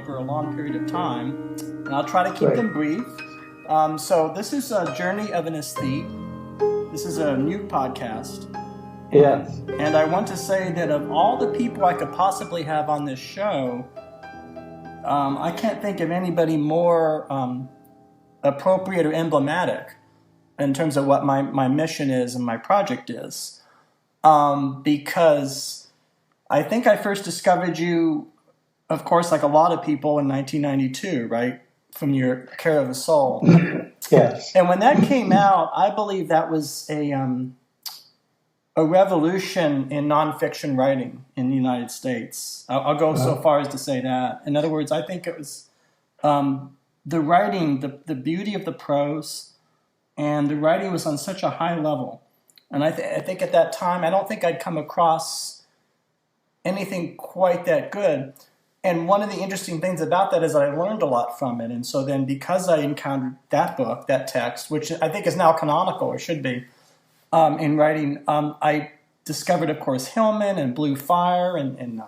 for a long period of time, and I'll try to keep them brief. So this is a Journey of an Aesthete. This is a new podcast. Yes. And I want to say that of all the people I could possibly have on this show, I can't think of anybody more appropriate or emblematic in terms of what my mission is and my project is. Because I think I first discovered you, of course, like a lot of people in 1992, right? From your Care of the Soul. Yes. And when that came out, I believe that was a revolution in nonfiction writing in the United States. I'll go so far as to say that. In other words, I think it was the writing, the beauty of the prose, and the writing was on such a high level. And I think at that time, I don't think I'd come across anything quite that good. And one of the interesting things about that is that I learned a lot from it. And so then because I encountered that book, that text, which I think is now canonical, or should be, in writing, I discovered, of course, Hillman and Blue Fire. And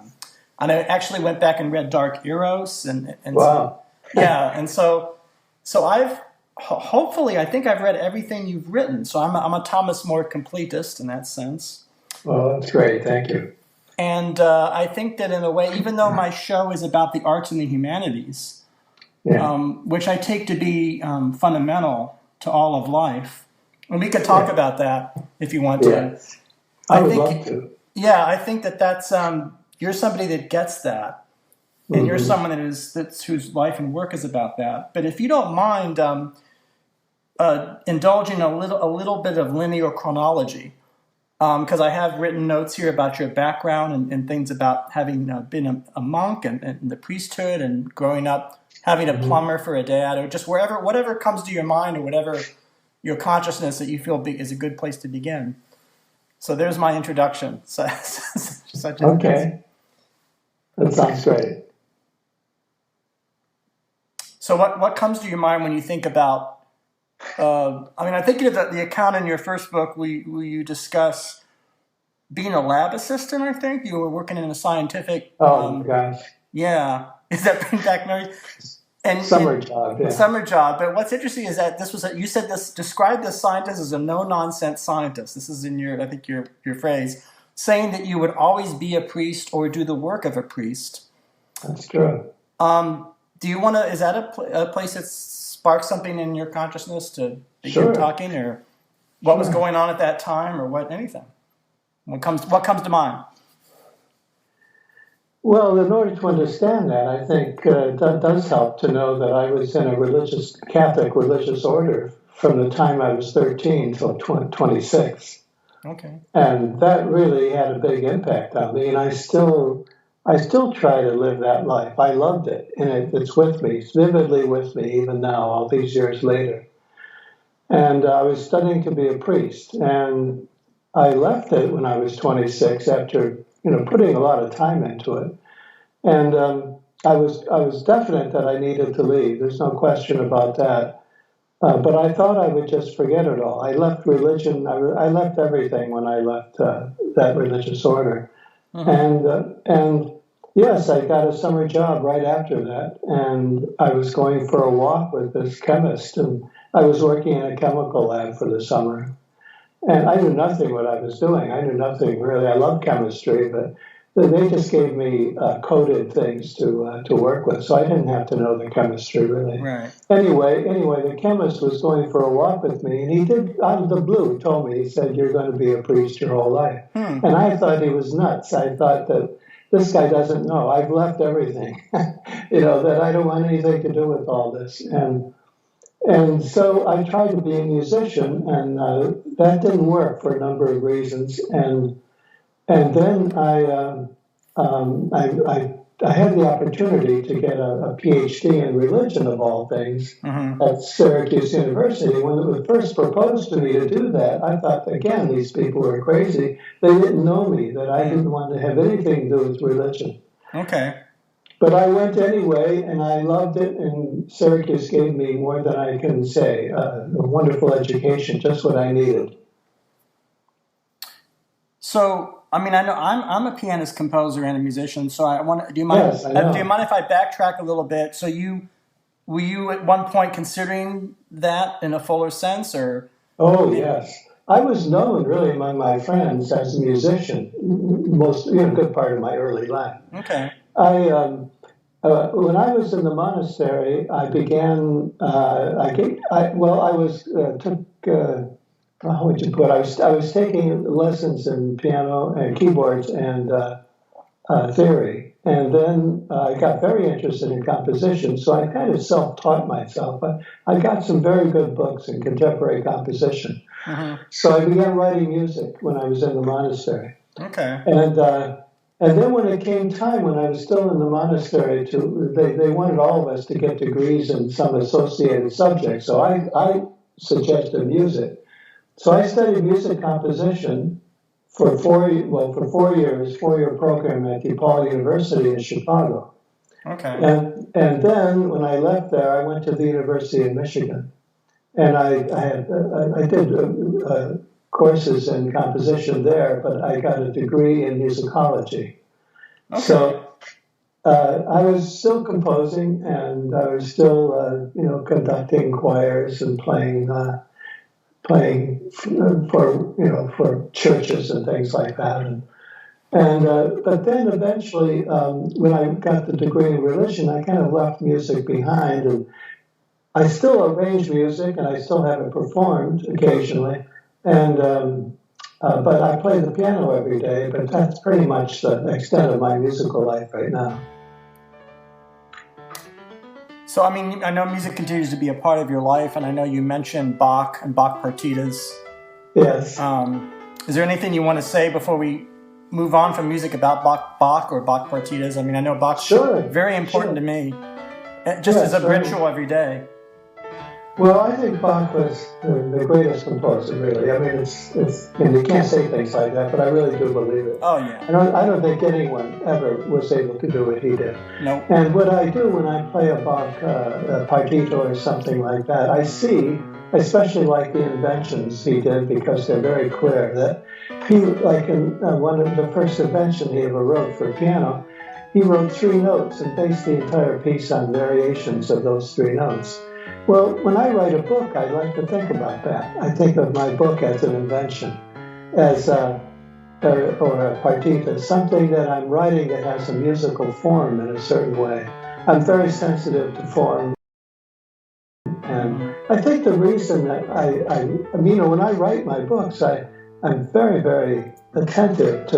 I actually went back and read Dark Eros. And Wow. And so I've, hopefully, I think I've read everything you've written. So I'm a Thomas More completist in that sense. Well, that's great. Thank you. And I think that in a way, even though my show is about the arts and the humanities, which I take to be fundamental to all of life, and we could talk about that if you want to. Yes. I would love to. Yeah, I think that's you're somebody that gets that, and you're someone whose life and work is about that. But if you don't mind indulging a little bit of linear chronology. Because I have written notes here about your background and things about having been a monk and the priesthood and growing up, having a plumber for a dad, or just whatever comes to your mind or whatever your consciousness that you feel is a good place to begin. So there's my introduction. Okay. That sounds great. So what comes to your mind when you think about I think the account in your first book where you discuss being a lab assistant. I think you were working in a scientific. Oh gosh. Yeah, is that bring back memories? And summer job. Yeah. Summer job. But what's interesting is that you said described this scientist as a no nonsense scientist. This is in your phrase, saying that you would always be a priest or do the work of a priest. That's true. Do you want to? Is that a place that's spark something in your consciousness to begin talking, or what was going on at that time, or anything? What comes to mind? Well, in order to understand that, I think that does help to know that I was in a Catholic religious order from the time I was 13 till 26. Okay. And that really had a big impact on me, and I still try to live that life. I loved it, and it's with me. It's vividly with me even now, all these years later. And I was studying to be a priest, and I left it when I was 26 after putting a lot of time into it. And I was definite that I needed to leave. There's no question about that. But I thought I would just forget it all. I left religion. I left everything when I left that religious order. And yes, I got a summer job right after that, and I was going for a walk with this chemist, and I was working in a chemical lab for the summer. And I knew nothing what I was doing. I knew nothing really. I love chemistry, but they just gave me coded things to work with, so I didn't have to know the chemistry really. Right. Anyway, the chemist was going for a walk with me, and he did, out of the blue, told me, he said, "You're going to be a priest your whole life." And I thought he was nuts. I thought that this guy doesn't know. I've left everything, that I don't want anything to do with all this. And so I tried to be a musician, and that didn't work for a number of reasons. And then I had the opportunity to get a PhD in religion, of all things, at Syracuse University. When it was first proposed to me to do that, I thought, again, these people were crazy. They didn't know me, that I didn't want to have anything to do with religion. Okay. But I went anyway, and I loved it, and Syracuse gave me more than I can say, a wonderful education, just what I needed. So I mean, I know I'm a pianist, composer, and a musician. So I want. Do you mind? Yes, I know. Do you mind if I backtrack a little bit? So were you at one point considering that in a fuller sense, or? Oh, yes. I was known really among my friends as a musician, most, a good part of my early life. Okay. When I was in the monastery, I began. How would you put? I was taking lessons in piano and keyboards and theory, and then I got very interested in composition. So I kind of self-taught myself. I got some very good books in contemporary composition. Mm-hmm. So I began writing music when I was in the monastery. Okay. And then when it came time, when I was still in the monastery, they wanted all of us to get degrees in some associated subject. So I suggested music. So I studied music composition for 4 years, 4-year program at DePaul University in Chicago. Okay. And then when I left there, I went to the University of Michigan, and I did courses in composition there, but I got a degree in musicology. Okay. So I was still composing, and I was still, conducting choirs and playing for churches and things like that. But then eventually, when I got the degree in religion, I kind of left music behind, and I still arrange music, and I still have it performed occasionally. But I play the piano every day, but that's pretty much the extent of my musical life right now. So, I mean, I know music continues to be a part of your life, and I know you mentioned Bach and Bach partitas. Yes. Is there anything you want to say before we move on from music about Bach or Bach partitas? I mean, I know Bach's very important to me, just as a ritual every day. Well, I think Bach was the greatest composer, really. I mean, you can't say things like that, but I really do believe it. Oh, yeah. I don't think anyone ever was able to do what he did. No. And what I do when I play a Bach partita or something like that, I see, especially like the inventions he did, because they're very clear, that he, like in one of the first invention he ever wrote for piano, he wrote 3 notes and based the entire piece on variations of those 3 notes. Well, when I write a book, I like to think about that. I think of my book as an invention, or a partita, something that I'm writing that has a musical form in a certain way. I'm very sensitive to form, and I think the reason that when I write my books, I'm very, very attentive to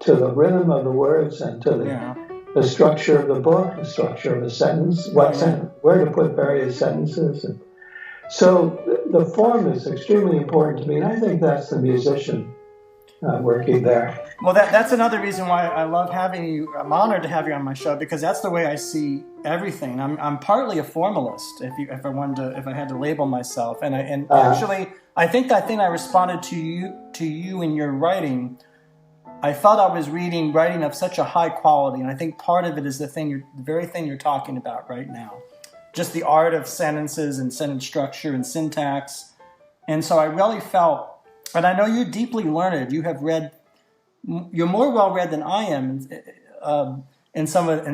the rhythm of the words and to the structure of the book, the structure of a sentence, where to put various sentences. And so the form is extremely important to me, and I think that's the musician working there. Well, that's another reason why I love having you. I'm honored to have you on my show, because that's the way I see everything. I'm partly a formalist, if I had to label myself, and actually I think that thing I responded to you in your writing. I felt I was writing of such a high quality, and I think part of it is the very thing you're talking about right now. Just the art of sentences and sentence structure and syntax. And so I really felt, and I know you're deeply learned, you're more well-read than I am in some of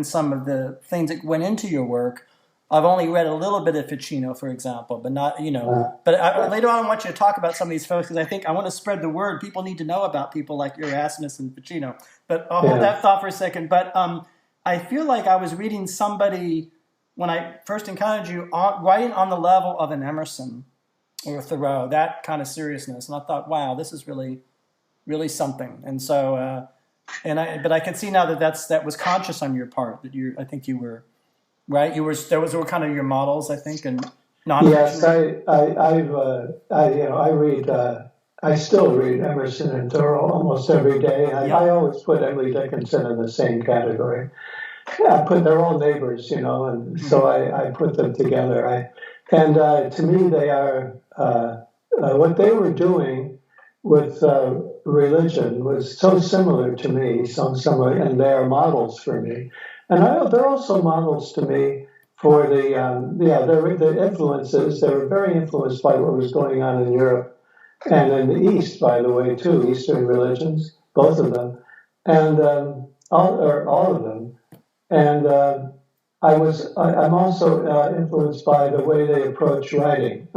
the things that went into your work. I've only read a little bit of Ficino, for example, but not, But later on, I want you to talk about some of these folks, because I think I want to spread the word. People need to know about people like Erasmus and Ficino. But I'll hold that thought for a second. But I feel like I was reading somebody, when I first encountered you, writing on the level of an Emerson or Thoreau, that kind of seriousness. And I thought, wow, this is really, really something. And so, but I can see now that was conscious on your part. I think you were. Right, those were kind of your models, I think, and yes, I still read Emerson and Thoreau almost every day. I always put Emily Dickinson in the same category. They're all neighbors, and so I put them together. To me, they are what they were doing with religion was so similar to me, and they are models for me. And they're also models to me for the influences. They were very influenced by what was going on in Europe and in the East, by the way, too, Eastern religions. both of them, and all of them. And I'm also influenced by the way they approach writing.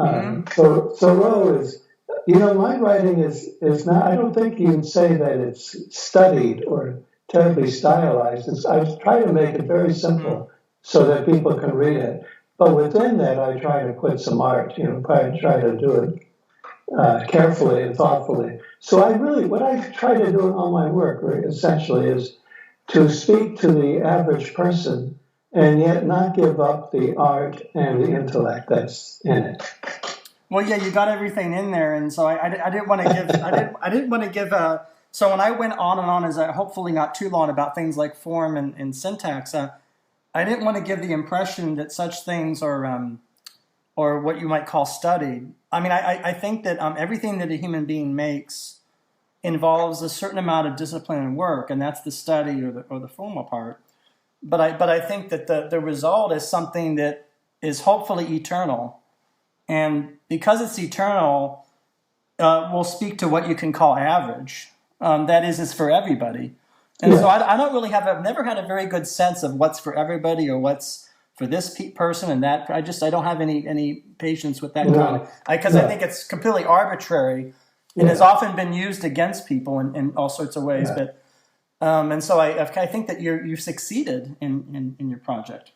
So Thoreau is, my writing is not, I don't think you'd say that it's studied or terribly stylized. I try to make it very simple so that people can read it. But within that, I try to put some art, try to do it carefully and thoughtfully. So what I try to do in all my work essentially is to speak to the average person and yet not give up the art and the intellect that's in it. Well, yeah, you got everything in there, and so I didn't want to give I didn't want to give a. So when I went on and on, as hopefully not too long, about things like form and syntax, I didn't want to give the impression that such things are or what you might call studied. I mean, I think that everything that a human being makes involves a certain amount of discipline and work, and that's the study or the formal part. But I think that the result is something that is hopefully eternal. And because it's eternal, we'll speak to what you can call average. That is for everybody. And so I don't really I've never had a very good sense of what's for everybody or what's for this person and that. I don't have any patience with that kind of, because I think it's completely arbitrary and has often been used against people in all sorts of ways. But and so I think that you've succeeded in your project.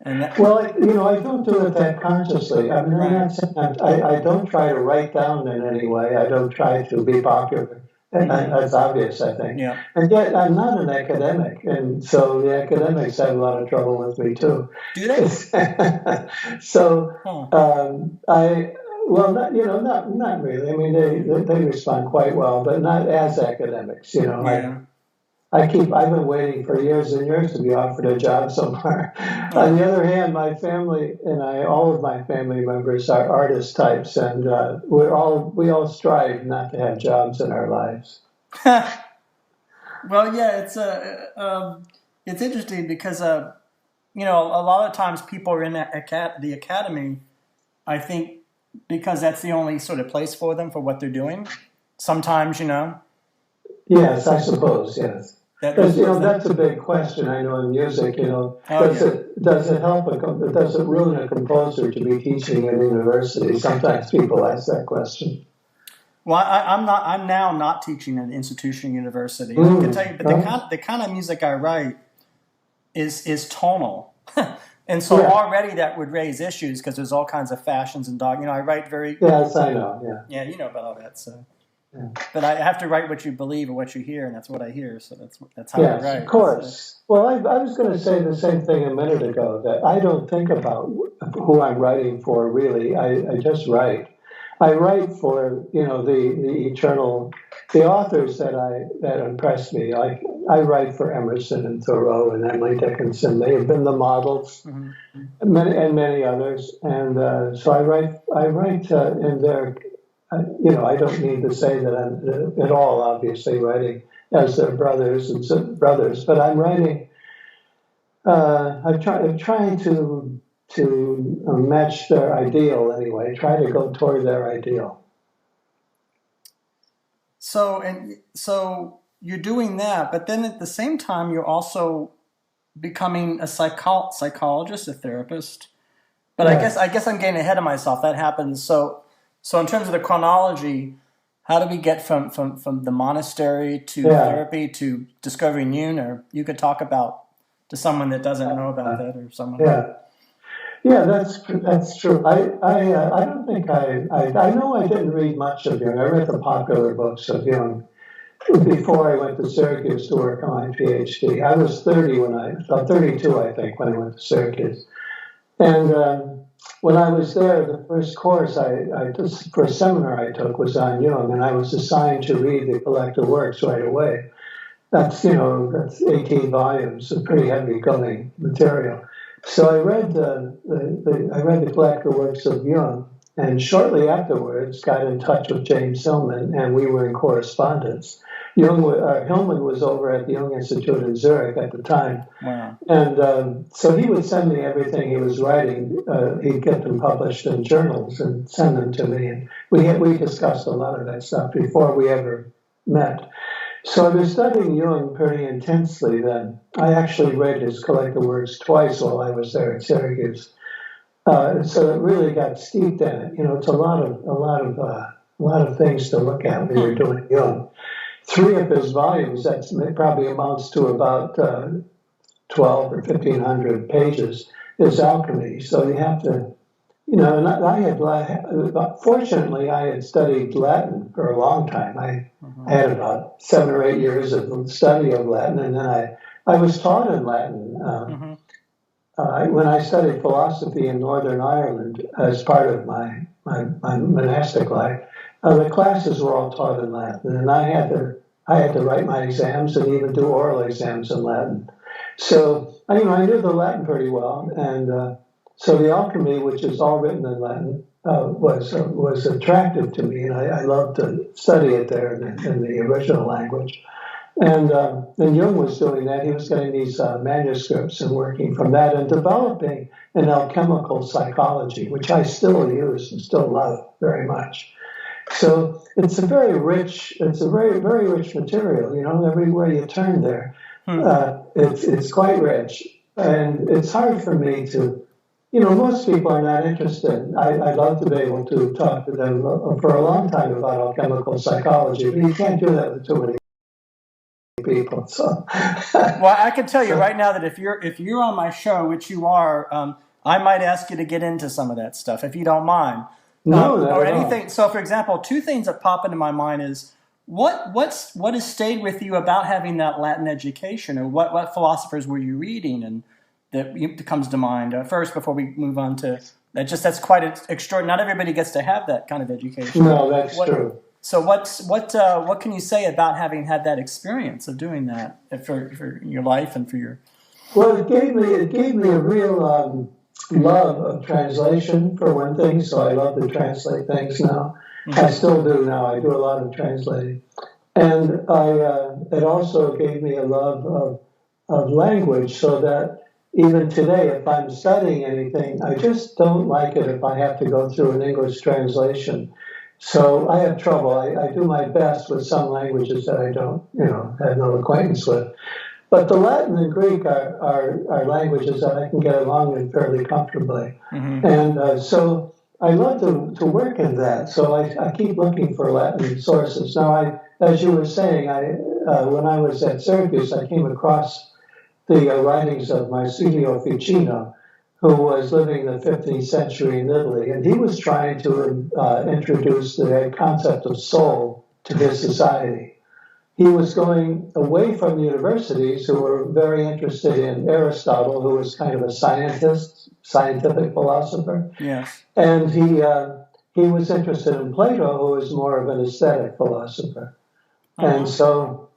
And I don't do it that consciously. I mean, I don't try to write down in any way. I don't try to be popular. And that's obvious, I think. Yeah. And yet, I'm not an academic, and so the academics have a lot of trouble with me too. Do they? So, not really. I mean, they respond quite well, but not as academics. Yeah. I've been waiting for years and years to be offered a job somewhere. On the other hand, my family and all of my family members are artist types, and we all strive not to have jobs in our lives. Well, yeah, it's interesting because a lot of times people are in the academy, I think, because that's the only sort of place for them for what they're doing. Sometimes, Yes, I suppose, yes. That's a big question, I know, in music, does it help, does it ruin a composer to be teaching at a university? Sometimes people ask that question. Well, I'm now not teaching at an institution university. I can tell you, but the kind of music I write is tonal. And so already that would raise issues because there's all kinds of fashions and I write very... Yes, I know, Yeah, you know about all that, so... Yeah. But I have to write what you believe or what you hear, and that's what I hear. So that's how I write. Yes, of course. So. Well, I was going to say the same thing a minute ago, that I don't think about who I'm writing for, really. I just write. I write for, the eternal, the authors that impress me. I write for Emerson and Thoreau and Emily Dickinson. They have been the models, and many others. And so I write in their... I don't need to say that I'm at all obviously writing as their brothers, but I'm writing. I'm trying to match their ideal anyway. Try to go toward their ideal. So you're doing that, but then at the same time you're also becoming a psychologist, a therapist. But I guess I'm getting ahead of myself. That happens So in terms of the chronology, how do we get from the monastery to therapy to discovering Jung? Or you could talk about to someone that doesn't know about that, or someone. Yeah, that's true. I don't think I know I didn't read much of Jung. I read the popular books of Jung before I went to Syracuse to work on my PhD. I was 32, I think, when I went to Syracuse, and. When I was there, the first course for a seminar I took was on Jung, and I was assigned to read the collected works right away. That's 18 volumes, a pretty heavy going material. So I read the collected works of Jung, and shortly afterwards got in touch with James Hillman, and we were in correspondence. Hillman was over at the Jung Institute in Zurich at the time. Wow. And so he would send me everything he was writing. He'd get them published in journals and send them to me. And we discussed a lot of that stuff before we ever met. So I was studying Jung pretty intensely then. I actually read his collected works twice while I was there at Syracuse. So it really got steeped in it. You know, it's a lot of things to look at when you're doing Jung. 3 of his volumes, that probably amounts to about 12 or 1,500 pages, is alchemy. So you have to, you know, and fortunately, I had studied Latin for a long time. I had about 7 or 8 years of study of Latin, and then I was taught in Latin. When I studied philosophy in Northern Ireland as part of my monastic life, the classes were all taught in Latin, and I had to write my exams and even do oral exams in Latin. So I knew the Latin pretty well, and so the alchemy, which is all written in Latin, was attractive to me, and I loved to study it there in the original language. And Jung was doing that. He was getting these manuscripts and working from that and developing an alchemical psychology, which I still use and still love very much. So it's a very, very rich material. You know, everywhere you turn there, it's quite rich. And it's hard for me to, you know, most people are not interested. I'd love to be able to talk to them for a long time about alchemical psychology, but you can't do that with too many people. So, well, I can tell you right now that if you're on my show, which you are, I might ask you to get into some of that stuff if you don't mind. No, or anything. So, for example, 2 things that pop into my mind is what has stayed with you about having that Latin education, or what philosophers were you reading, and that comes to mind first before we move on to that. That's quite extraordinary. Not everybody gets to have that kind of education. No, that's true. So what can you say about having had that experience of doing that for your life and for your? Well, it gave me a real love of translation for one thing. So I love to translate things now. I still do now. I do a lot of translating, and it also gave me a love of language. So that even today, if I'm studying anything, I just don't like it if I have to go through an English translation. So I have trouble. I do my best with some languages that I don't, have no acquaintance with. But the Latin and Greek are languages that I can get along with fairly comfortably. And so I love to work in that. So I keep looking for Latin sources. Now, as you were saying, when I was at Syracuse, I came across the writings of Marsilio Ficino, who was living in the 15th century in Italy, and he was trying to introduce the concept of soul to his society. He was going away from universities who were very interested in Aristotle, who was kind of a scientific philosopher. Yes. And he was interested in Plato, who was more of an aesthetic philosopher. And so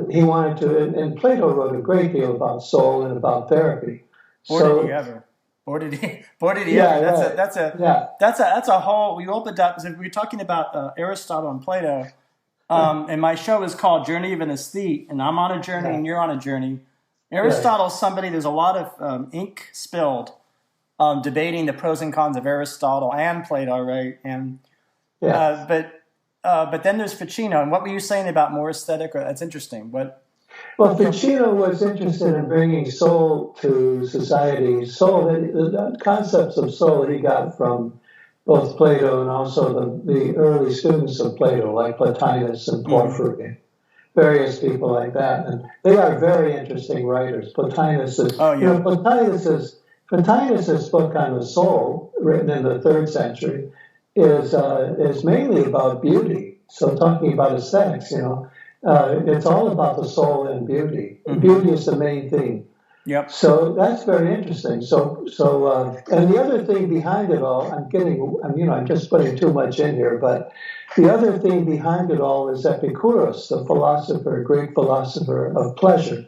he wanted to, and Plato wrote a great deal about soul and about therapy. Did he ever? Or did he ever? That's a whole. We opened up. We're talking about Aristotle and Plato, and my show is called Journey of an Aesthete, and I'm on a journey, and you're on a journey. Aristotle's somebody. There's a lot of ink spilled debating the pros and cons of Aristotle and Plato, right? And but then there's Ficino, and what were you saying about more aesthetic? That's interesting. Well, Ficino was interested in bringing soul to society. Soul, the concepts of soul he got from both Plato and also the early students of Plato, like Plotinus and Porphyry, various people like that. And they are very interesting writers. Plotinus's book on the soul, written in the 3rd century, is mainly about beauty. So talking about aesthetics, it's all about the soul and beauty. Beauty is the main theme. Yep. So that's very interesting. So and the other thing behind it all, I'm just putting too much in here, but the other thing behind it all is Epicurus, the Greek philosopher of pleasure.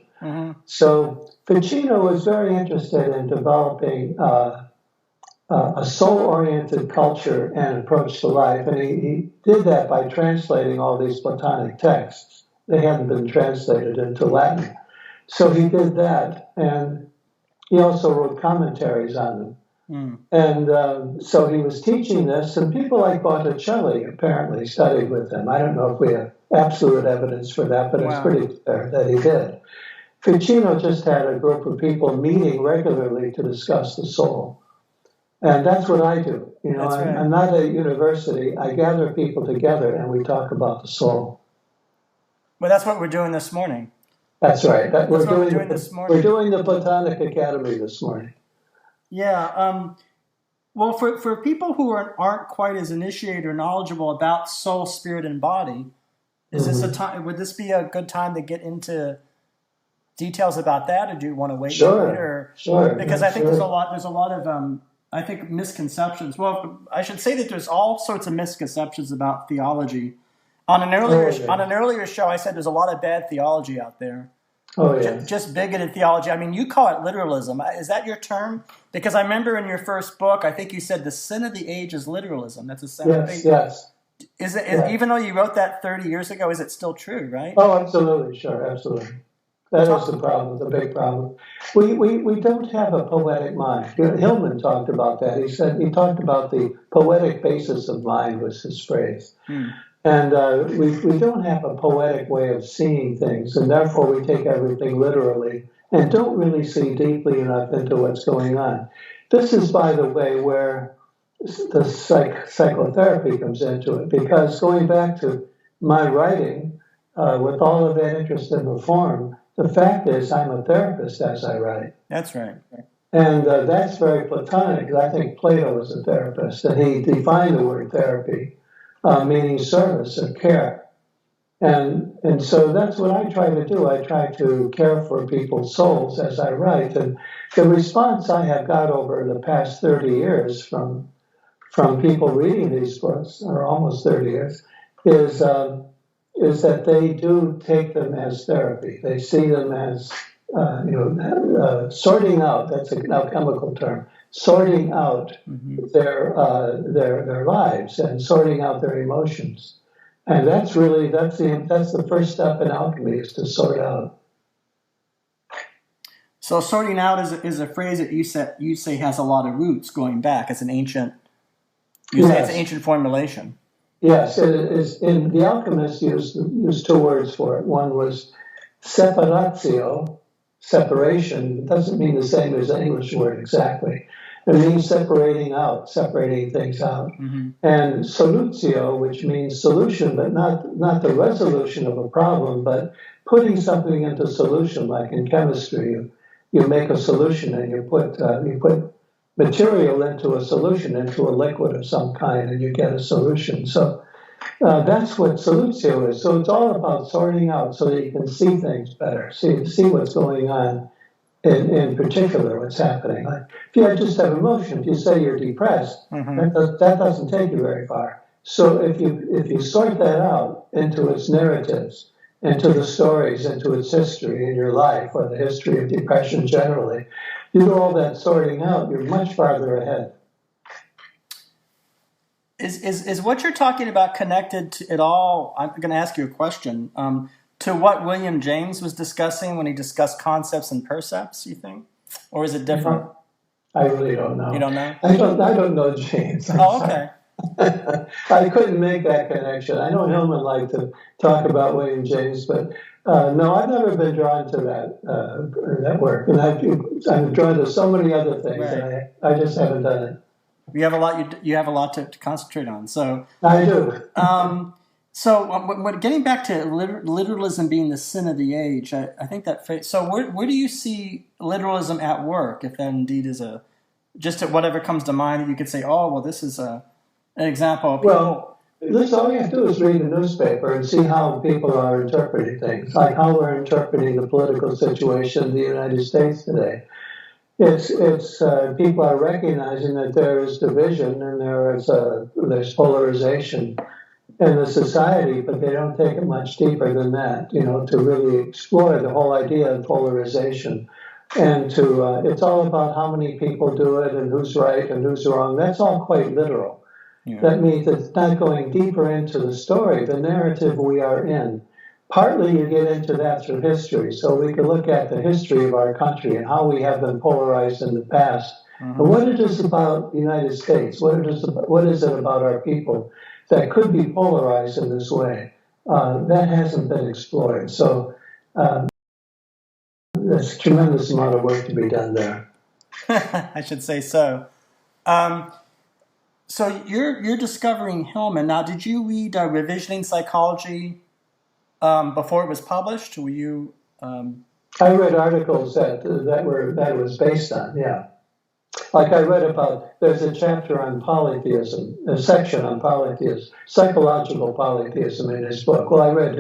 So Ficino was very interested in developing a soul-oriented culture and approach to life, and he did that by translating all these Platonic texts. They hadn't been translated into Latin. So he did that, and he also wrote commentaries on them. Mm. And so he was teaching this, and people like Botticelli apparently studied with him. I don't know if we have absolute evidence for that, but it's Wow. pretty clear that he did. Ficino just had a group of people meeting regularly to discuss the soul. And that's what I do. That's right. I'm not a university. I gather people together and we talk about the soul. Well, that's what we're doing this morning. That's right. We're doing this morning. We're doing the Platonic Academy this morning. Yeah. Well, for people who aren't quite as initiated or knowledgeable about soul, spirit, and body, is this a time? Would this be a good time to get into details about that, or do you want to wait? Sure. Because I think there's a lot of I think misconceptions. Well, I should say that there's all sorts of misconceptions about theology. On an earlier show, I said there's a lot of bad theology out there. Oh, yeah. Just bigoted theology. I mean, you call it literalism. Is that your term? Because I remember in your first book, I think you said the sin of the age is literalism. That's a sentence. Yes. Is it, even though you wrote that 30 years ago, is it still true, right? Oh, absolutely. Sure, absolutely. That is the problem, the big problem. We don't have a poetic mind. Hillman talked about that. He talked about the poetic basis of mind was his phrase. And we don't have a poetic way of seeing things, and therefore we take everything literally and don't really see deeply enough into what's going on. This is, by the way, where the psychotherapy comes into it, because going back to my writing, with all of that interest in the form, the fact is I'm a therapist as I write. That's right. And that's very Platonic. I think Plato was a therapist, and he defined the word therapy, meaning service or care. And so that's what I try to do. I try to care for people's souls as I write. And the response I have got over the past 30 years from people reading these books, or almost 30 years, is that they do take them as therapy. They see them as, sorting out. That's an alchemical term. Sorting out their lives and sorting out their emotions, and that's the first step in alchemy, is to sort out. So sorting out is a phrase that you say has a lot of roots going back. It's an ancient. You say it's an ancient formulation. Yes, it is. In the alchemists used two words for it. One was separatio, separation. It doesn't mean the same as the English word exactly. It means separating things out. And solutio, which means solution, but not the resolution of a problem, but putting something into solution. Like in chemistry, you make a solution and you put material into a solution, into a liquid of some kind, and you get a solution. So that's what solutio is. So it's all about sorting out so that you can see things better, see what's going on in particular, what's happening. Like if you just have emotion, if you say you're depressed, that doesn't take you very far. So if you sort that out into its narratives, into the stories, into its history in your life, or the history of depression generally, you do all that sorting out, you're much farther ahead. Is what you're talking about connected to at all? I'm going to ask you a question. To what William James was discussing when he discussed concepts and percepts, you think? Or is it different? I really don't know. You don't know? I don't know James. Okay. I couldn't make that connection. I know Hillman liked to talk about William James, but no, I've never been drawn to that work. And I'm drawn to so many other things, right. And I just haven't done it. You have a lot to concentrate on. So I do. So getting back to literalism being the sin of the age, I think that. So where do you see literalism at work? If that indeed is just at whatever comes to mind that you could say, oh well, this is an example of people. Well, all you have to do is read the newspaper and see how people are interpreting things, like how we're interpreting the political situation in the United States today. It's people are recognizing that there is division and there's polarization in the society, but they don't take it much deeper than that, to really explore the whole idea of polarization. And it's all about how many people do it and who's right and who's wrong. That's all quite literal. Yeah. That means it's not going deeper into the story, the narrative we are in. Partly you get into that through history. So we can look at the history of our country and how we have been polarized in the past And what it is about the United States, what is it about our people that could be polarized in this way? That hasn't been explored. So there's a tremendous amount of work to be done there. I should say so. So you're discovering Hillman. Now, did you read Revisioning Psychology before it was published? Were you? I read articles that it was based on. Yeah, like I read about. There's a chapter on polytheism, a section on polytheism, psychological polytheism in his book. Well, I read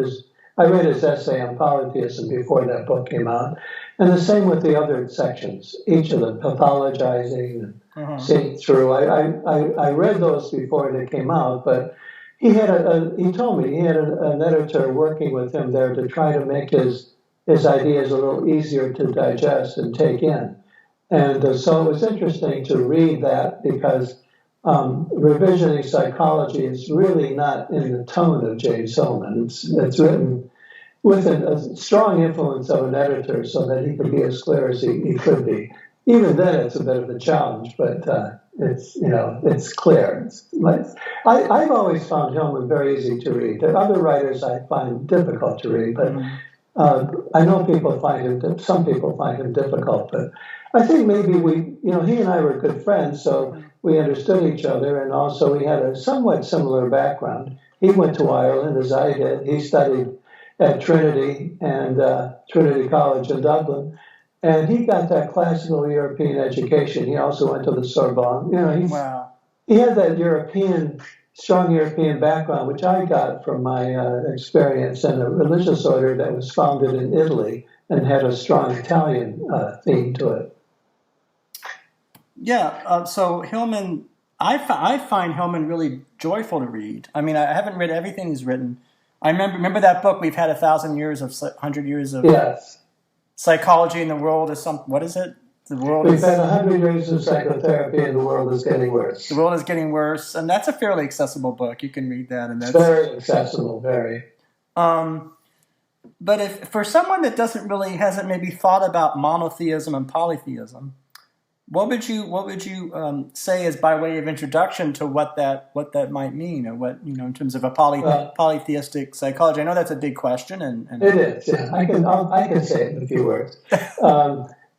his essay on polytheism before that book came out, and the same with the other sections. Each of them, pathologizing and seeing through. I read those before they came out, but he told me he had an editor working with him there to try to make his ideas a little easier to digest and take in. And so it was interesting to read that because revisioning psychology is really not in the tone of James Hillman. It's written with a strong influence of an editor so that he could be as clear as he could be. Even then, it's a bit of a challenge, but it's clear. I've always found Hillman very easy to read. There are other writers I find difficult to read, but I know some people find him difficult. But I think maybe he and I were good friends, so we understood each other, and also we had a somewhat similar background. He went to Ireland as I did. He studied at Trinity and Trinity College in Dublin. And he got that classical European education. He also went to the Sorbonne. He had that strong European background, which I got from my experience in a religious order that was founded in Italy and had a strong Italian theme to it. Yeah, so Hillman, I find Hillman really joyful to read. I mean, I haven't read everything he's written. I remember that book, We've Had 1,000 Years of 100 Years of... Yes. Psychology in the World is what is it? We've had 100 years of psychotherapy and the world is getting worse. The world is getting worse, and that's a fairly accessible book. You can read that, and that's very accessible, very. But if for someone that hasn't maybe thought about monotheism and polytheism, what would you say is by way of introduction to what that might mean, or what in terms of a polytheistic psychology? I know that's a big question, and it is. Yeah. I can say it in a few words.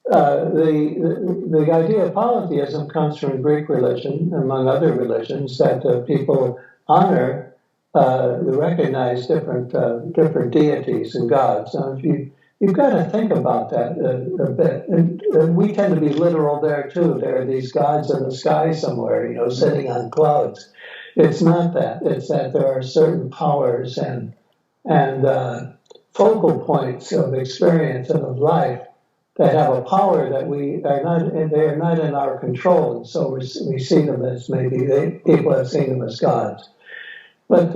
The idea of polytheism comes from Greek religion, among other religions, that people honor, recognize different deities and gods. Now, you've got to think about that a bit. And we tend to be literal there, too. There are these gods in the sky somewhere, sitting on clouds. It's not that. It's that there are certain powers and focal points of experience and of life that have a power that they are not in our control. And so we see them as people have seen them as gods. But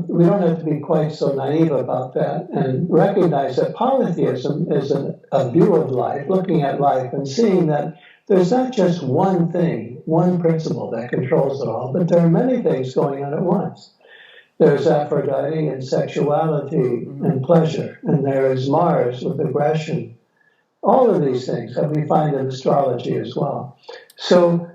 we don't have to be quite so naive about that and recognize that polytheism is a view of life, looking at life and seeing that there's not just one thing, one principle that controls it all, but there are many things going on at once. There's Aphrodite and sexuality and pleasure, and there is Mars with aggression. All of these things that we find in astrology as well. So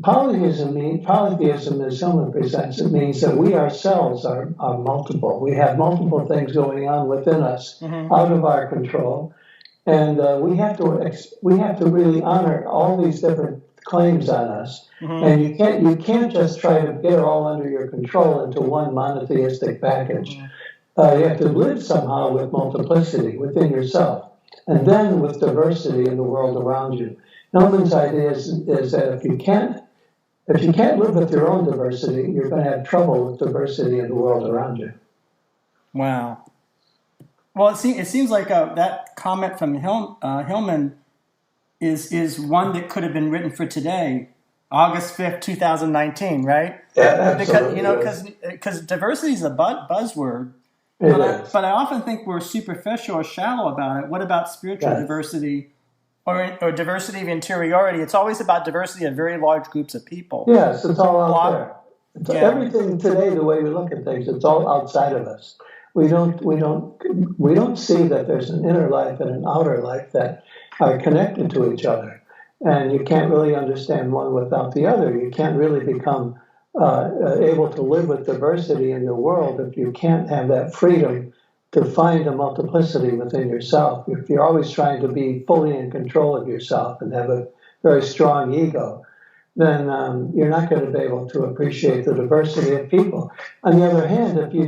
polytheism, as someone presents it, means that we ourselves are multiple. We have multiple things going on within us, out of our control, and we have to really honor all these different claims on us. And you can't just try to get it all under your control into one monotheistic package. You have to live somehow with multiplicity within yourself, and then with diversity in the world around you. Hillman's idea is that if you can't live with your own diversity, you're going to have trouble with diversity in the world around you. Wow. Well, it seems like that comment from Hillman is one that could have been written for today, August 5th, 2019, right? Yeah, absolutely. Because diversity is a buzzword. But I often think we're superficial or shallow about it. What about spiritual diversity or diversity of interiority? It's always about diversity of very large groups of people. Yes, it's all out there. Everything today, the way we look at things, it's all outside of us. We don't see that there's an inner life and an outer life that are connected to each other. and you can't really understand one without the other. You can't really become able to live with diversity in the world if you can't have that freedom to find a multiplicity within yourself. If you're always trying to be fully in control of yourself and have a very strong ego, then you're not going to be able to appreciate the diversity of people. On the other hand, if you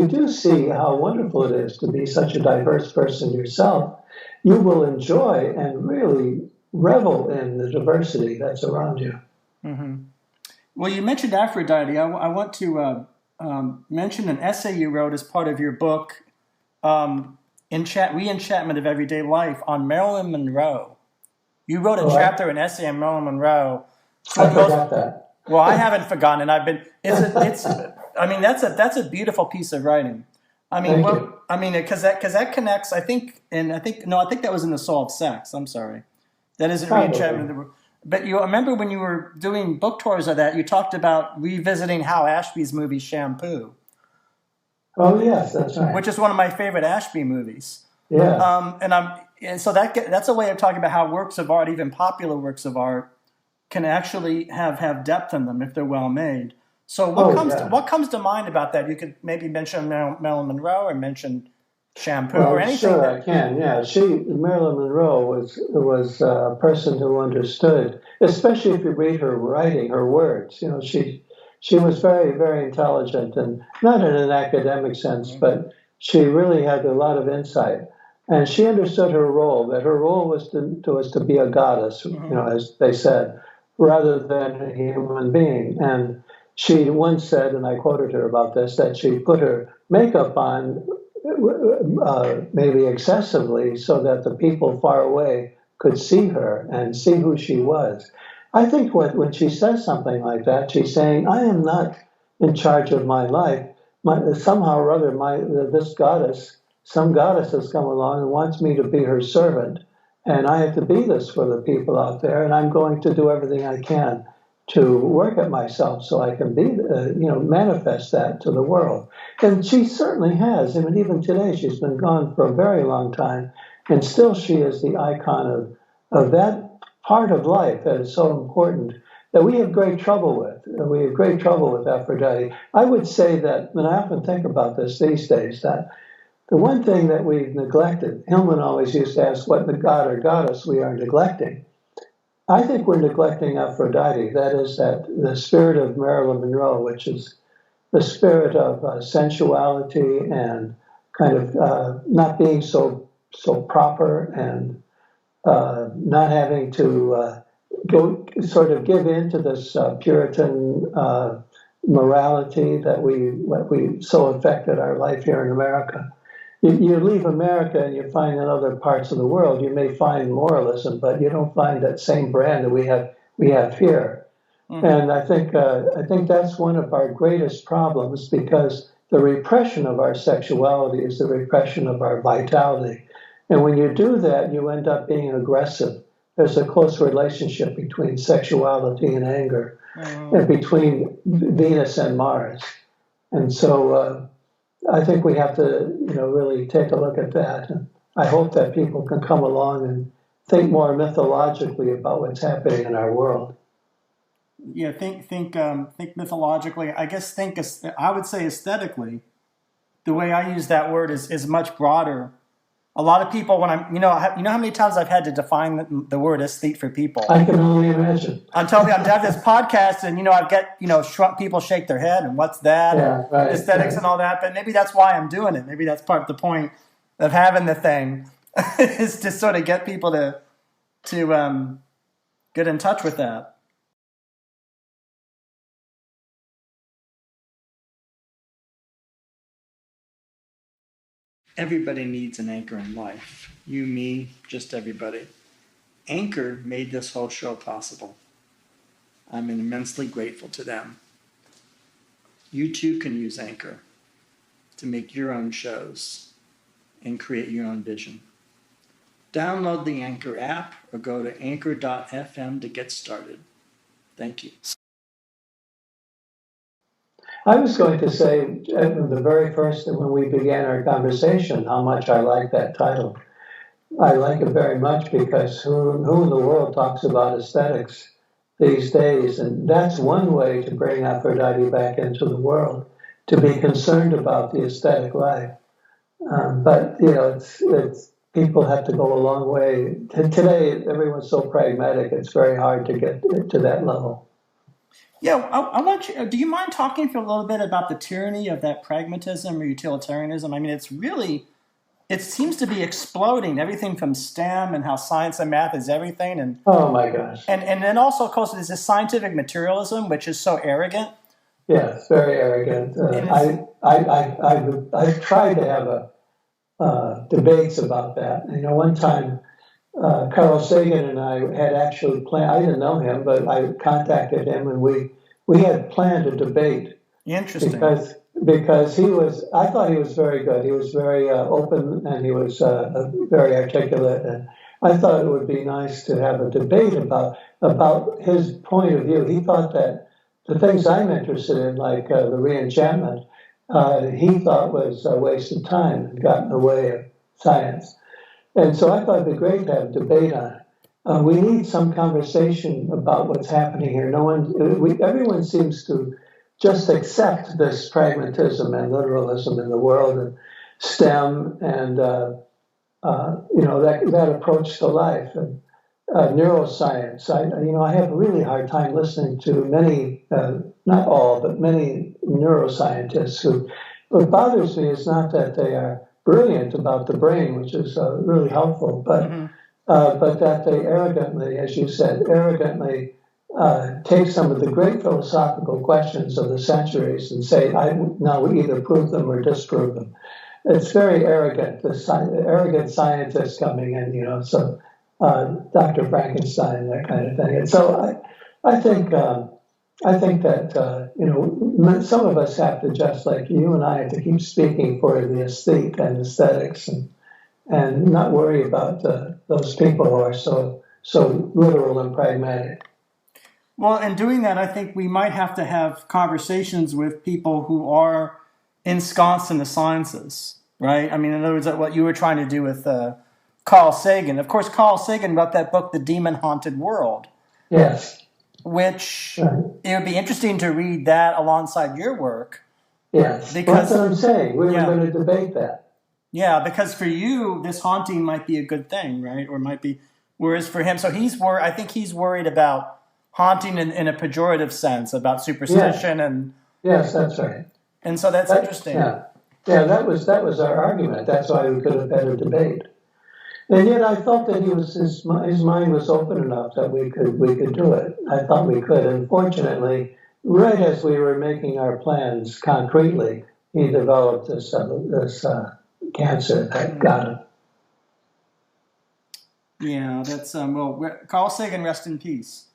do see how wonderful it is to be such a diverse person yourself, you will enjoy and really revel in the diversity that's around you. Mm-hmm. Well, you mentioned Aphrodite. I want to mention an essay you wrote as part of your book, Re-enchantment of Everyday Life, on Marilyn Monroe. You wrote a chapter, an essay on Marilyn Monroe. I forgot that. Well, I haven't forgotten, and I've been. I mean, that's a beautiful piece of writing. I mean, because that connects. I think that was in The Soul of Sex. I'm sorry, that isn't Re-enchantment of the World. But you remember when you were doing book tours of that, you talked about revisiting Hal Ashby's movie Shampoo. Oh yes, that's right. Which is one of my favorite Ashby movies. Yeah. And so that's a way of talking about how works of art, even popular works of art, can actually have depth in them if they're well made. So what comes to mind about that? You could maybe mention Marilyn Monroe or mention Shampoo or anything. Sure, I can. Yeah, Marilyn Monroe was a person who understood, especially if you read her writing, her words. She was very, very intelligent, and not in an academic sense, but she really had a lot of insight, and she understood her role. That her role was to be a goddess, as they said, rather than a human being. And she once said, and I quoted her about this, that she put her makeup on. Maybe excessively, so that the people far away could see her and see who she was. I think when she says something like that, she's saying, I am not in charge of my life. Somehow or other, this goddess, some goddess has come along and wants me to be her servant, and I have to be this for the people out there, and I'm going to do everything I can to work at myself so I can be, manifest that to the world. And she certainly has. I mean, even today, she's been gone for a very long time, and still she is the icon of that part of life that is so important that we have great trouble with. We have great trouble with Aphrodite. I would say that, and I often think about this these days, that the one thing that we've neglected, Hillman always used to ask what the god or goddess we are neglecting. I think we're neglecting Aphrodite. That is the spirit of Marilyn Monroe, which is the spirit of sensuality and kind of not being so proper and not having to give in to this Puritan morality that we so affected our life here in America. You leave America and you find in other parts of the world, you may find moralism, but you don't find that same brand that we have here. Mm-hmm. And I think that's one of our greatest problems, because the repression of our sexuality is the repression of our vitality. And when you do that, you end up being aggressive. There's a close relationship between sexuality and anger, and between Venus and Mars. And so I think we have to, really take a look at that. And I hope that people can come along and think more mythologically about what's happening in our world. Yeah, think mythologically. I guess I would say aesthetically. The way I use that word is much broader. A lot of people, when I'm, how many times I've had to define the word aesthete for people. I can only imagine. I'm telling you, I have this podcast, and I get people shake their head, and what's that, and aesthetics and all that. But maybe that's why I'm doing it. Maybe that's part of the point of having the thing is to sort of get people to get in touch with that. Everybody needs an anchor in life. You, me, just everybody. Anchor made this whole show possible. I'm immensely grateful to them. You too can use Anchor to make your own shows and create your own vision. Download the Anchor app or go to anchor.fm to get started. Thank you. I was going to say, the very first, when we began our conversation, how much I like that title. I like it very much because who in the world talks about aesthetics these days? And that's one way to bring Aphrodite back into the world, to be concerned about the aesthetic life. But it's people have to go a long way. Today, everyone's so pragmatic; it's very hard to get to that level. Yeah, I want you. Do you mind talking for a little bit about the tyranny of that pragmatism or utilitarianism? I mean, it seems to be exploding. Everything from STEM and how science and math is everything, and Oh my gosh! and then also, of course, there's this scientific materialism, which is so arrogant. Yes, very arrogant. I've tried to have debates about that. One time Carl Sagan and I had actually planned. I didn't know him, but I contacted him, and we had planned a debate. Interesting. Because he was. I thought he was very good. He was very open, and he was very articulate. And I thought it would be nice to have a debate about his point of view. He thought that the things I'm interested in, like the re-enchantment, he thought was a waste of time and got in the way of science. And so I thought it'd be great to have a debate on it. We need some conversation about what's happening here. Everyone seems to just accept this pragmatism and literalism in the world, and STEM, and that approach to life, and neuroscience. I have a really hard time listening to many, not all, but many neuroscientists who. What bothers me is not that they are brilliant about the brain, which is really helpful, but that they arrogantly, as you said, take some of the great philosophical questions of the centuries and say, now we either prove them or disprove them. It's very arrogant, arrogant scientists coming in, so Dr. Frankenstein, that kind of thing. And so I think that some of us have to, just like you and I, have to keep speaking for the aesthete and aesthetics, and not worry about those people who are so literal and pragmatic. Well, in doing that, I think we might have to have conversations with people who are ensconced in the sciences, right? I mean, in other words, what you were trying to do with Carl Sagan. Of course, Carl Sagan wrote that book, The Demon-Haunted World. Yes. Which it would be interesting to read that alongside your work. Yes, because that's what I'm saying. We were going to debate that. Yeah, because for you, this haunting might be a good thing, right? Or might be, whereas for him, so I think he's worried about haunting in a pejorative sense, about superstition and. Yes, that's right. And so that's interesting. Yeah, that was our argument. That's why we could have had a debate. And yet I felt that his mind was open enough that we could do it. I thought we could. Unfortunately, right as we were making our plans concretely, he developed this cancer that got him. Yeah, that's Carl Sagan, rest in peace.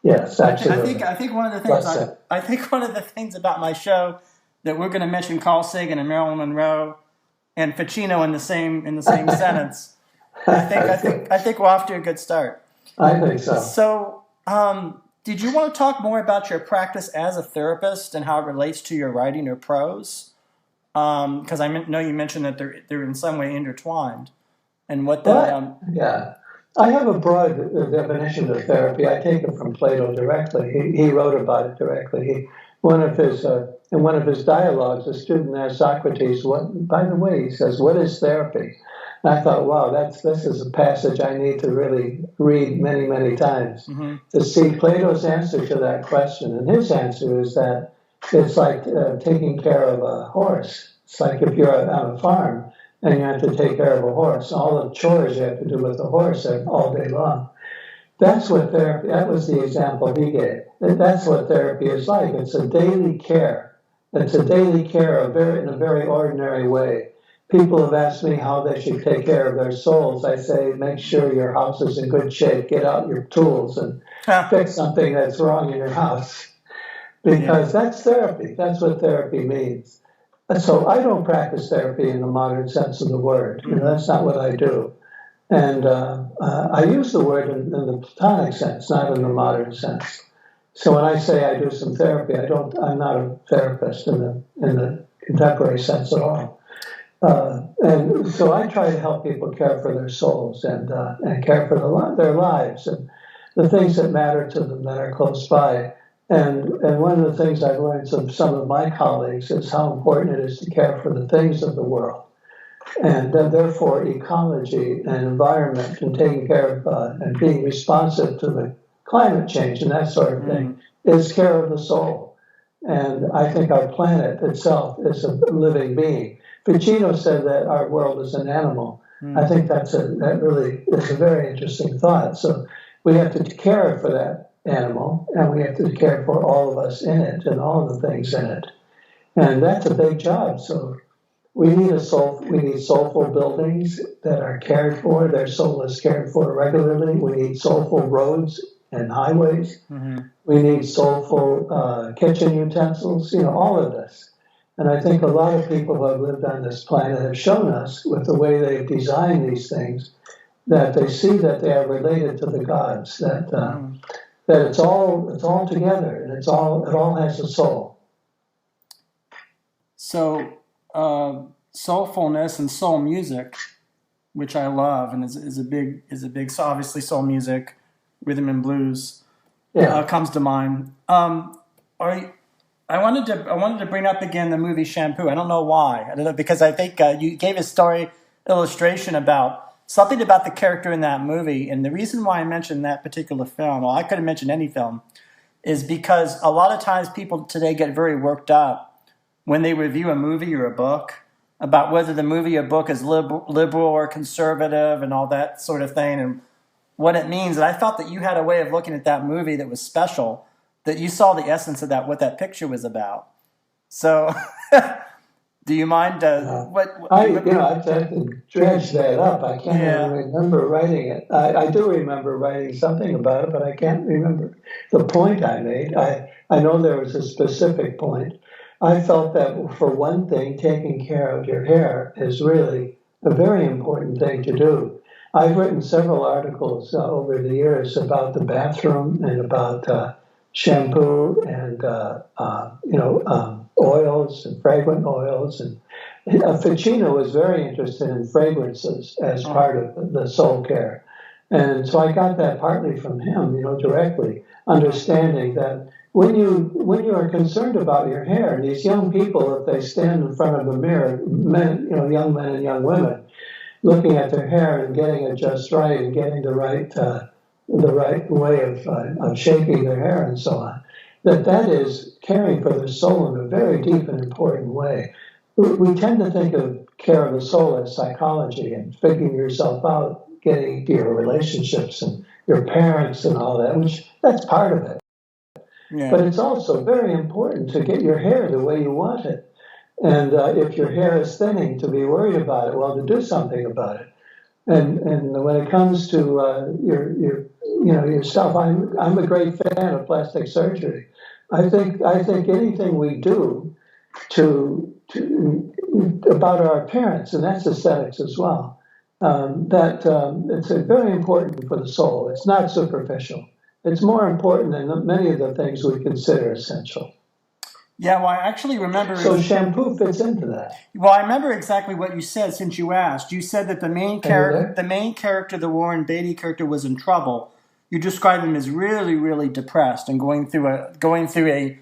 Yes, absolutely. I think one of the things about my show that we're going to mention Carl Sagan and Marilyn Monroe and Ficino in the same sentence. I think we're off to a good start. I think so. So, did you want to talk more about your practice as a therapist and how it relates to your writing or prose? Because I know you mentioned that they're in some way intertwined, and what that. Yeah, I have a broad definition of therapy. I take it from Plato directly. He wrote about it directly. In one of his dialogues, a student asked Socrates, by the way, he says, what is therapy? And I thought, wow, this is a passage I need to really read many, many times to see Plato's answer to that question. And his answer is that it's like taking care of a horse. It's like if you're on a farm and you have to take care of a horse, all the chores you have to do with the horse all day long. That's what therapy, that was the example he gave. That's what therapy is like. It's a daily care. It's a daily care in a very ordinary way. People have asked me how they should take care of their souls. I say, make sure your house is in good shape. Get out your tools and fix something that's wrong in your house. Because that's therapy. That's what therapy means. So I don't practice therapy in the modern sense of the word. That's not what I do. And I use the word in the Platonic sense, not in the modern sense. So when I say I do some therapy, I'm not a therapist in the contemporary sense at all. And so I try to help people care for their souls and care for their lives and the things that matter to them that are close by. And one of the things I've learned from some of my colleagues is how important it is to care for the things of the world. And therefore, ecology and environment and taking care of and being responsive to the climate change and that sort of thing is care of the soul. And I think our planet itself is a living being. Ficino said that our world is an animal. I think that really is a very interesting thought. So we have to care for that animal, and we have to care for all of us in it and all the things in it. And that's a big job. So we need soulful buildings that are cared for. Their soul is cared for regularly. We need soulful roads and highways. We need soulful kitchen utensils. All of this. And I think a lot of people who have lived on this planet have shown us, with the way they've designed these things, that they see that they are related to the gods. That it's all together, and it all has a soul. So soulfulness and soul music, which I love, and is a big. So obviously, soul music, rhythm and blues, comes to mind. I wanted to bring up again the movie Shampoo. I don't know why. I don't know, because I think you gave a story illustration about something about the character in that movie, and the reason why I mentioned that particular film, well, I could have mentioned any film, is because a lot of times people today get very worked up when they review a movie or a book about whether the movie or book is liberal or conservative and all that sort of thing and what it means. And I thought that you had a way of looking at that movie that was special, that you saw the essence of that, what that picture was about. So, do you mind? I have to dredge that up. I can't even remember writing it. I do remember writing something about it, but I can't remember the point I made. I know there was a specific point. I felt that, for one thing, taking care of your hair is really a very important thing to do. I've written several articles over the years about the bathroom and about shampoo and oils and fragrant oils, and Ficino was very interested in fragrances as part of the soul care, and so I got that partly from him, directly, understanding that when you are concerned about your hair, and these young people, if they stand in front of a mirror, young men and young women, looking at their hair and getting it just right and getting the right way of shaping their hair and so on, that is caring for their soul in a very deep and important way. We tend to think of care of the soul as psychology and figuring yourself out, getting to your relationships and your parents and all that, which that's part of it. Yeah. But it's also very important to get your hair the way you want it. And if your hair is thinning, to be worried about it, well, to do something about it. And when it comes to yourself, I'm a great fan of plastic surgery. I think anything we do to about our appearance, and that's aesthetics as well, it's very important for the soul. It's not superficial. It's more important than many of the things we consider essential. Yeah, well, I actually remember... So shampoo fits into that. Well, I remember exactly what you said since you asked. You said that the main character, the Warren Beatty character, was in trouble. You described him as really, really depressed and going through a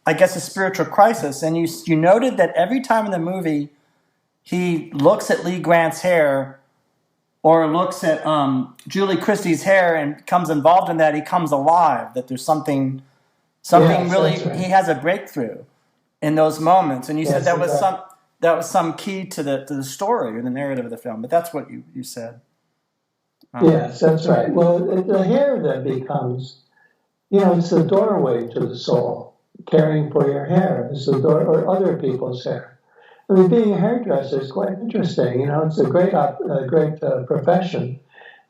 I guess, a spiritual crisis. And you noted that every time in the movie he looks at Lee Grant's hair or looks at Julie Christie's hair and becomes involved in that, he comes alive, that there's something really, right. He has a breakthrough in those moments. And you said that was some key to the story or the narrative of the film, but that's what you said. Yes, that's right. Well, the hair then becomes, it's the doorway to the soul. Caring for your hair is the door, or other people's hair. I mean, being a hairdresser is quite interesting. It's a great profession.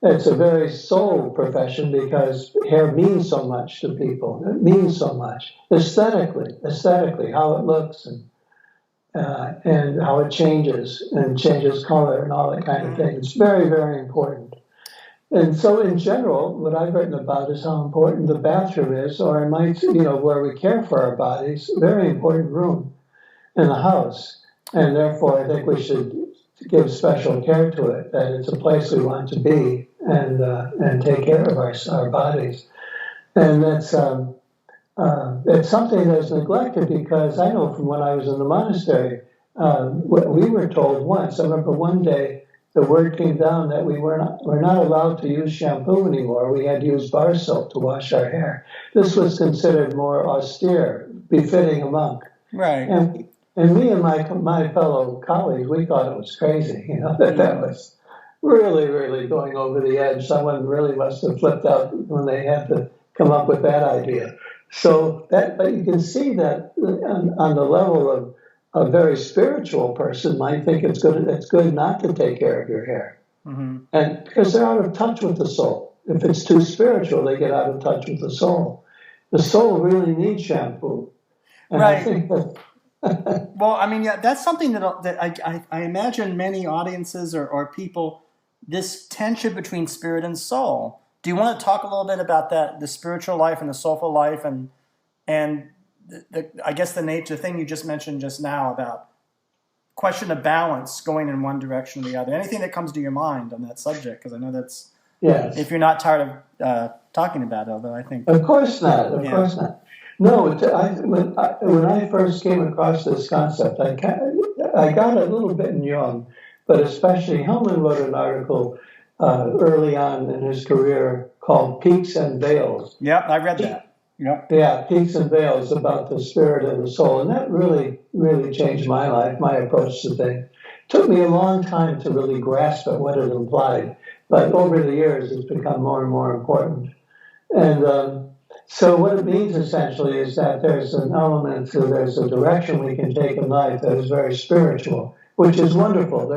It's a very soul profession because hair means so much to people. It means so much aesthetically, how it looks and how it changes color and all that kind of thing. It's very, very important. And so in general, what I've written about is how important the bathroom is, or it might, where we care for our bodies, very important room in the house. And therefore, I think we should give special care to it, that it's a place we want to be and take care of our bodies. And that's it's something that's neglected, because I know from when I was in the monastery, we were told once, I remember one day, the word came down that we're not allowed to use shampoo anymore. We had to use bar soap to wash our hair. This was considered more austere, befitting a monk. Right. And me and my fellow colleagues, we thought it was crazy, that was really, really going over the edge. Someone really must have flipped out when they had to come up with that idea. So but you can see that on the level of a very spiritual person might think it's good not to take care of your hair. Mm-hmm. And because they're out of touch with the soul. If it's too spiritual, they get out of touch with the soul. The soul really needs shampoo. And right. I think that well, I mean, yeah, that's something that I imagine many audiences or people, this tension between spirit and soul. Do you want to talk a little bit about that, the spiritual life and the soulful life, and I guess the thing you just mentioned just now about question of balance going in one direction or the other? Anything that comes to your mind on that subject? Because I know that's, yes. If you're not tired of talking about it, although I think... Of course not, of course not. No, when I first came across this concept, I got a little bit in Jung, but especially Hellman wrote an article early on in his career called Peaks and Veils. Yep, I read that. Yep. Yeah, Peaks and Veils, about the spirit and the soul. And that really, really changed my life, my approach to things. It took me a long time to really grasp at what it implied, but over the years it's become more and more important. And so what it means essentially is that there's an element there's a direction we can take in life that is very spiritual, which is wonderful.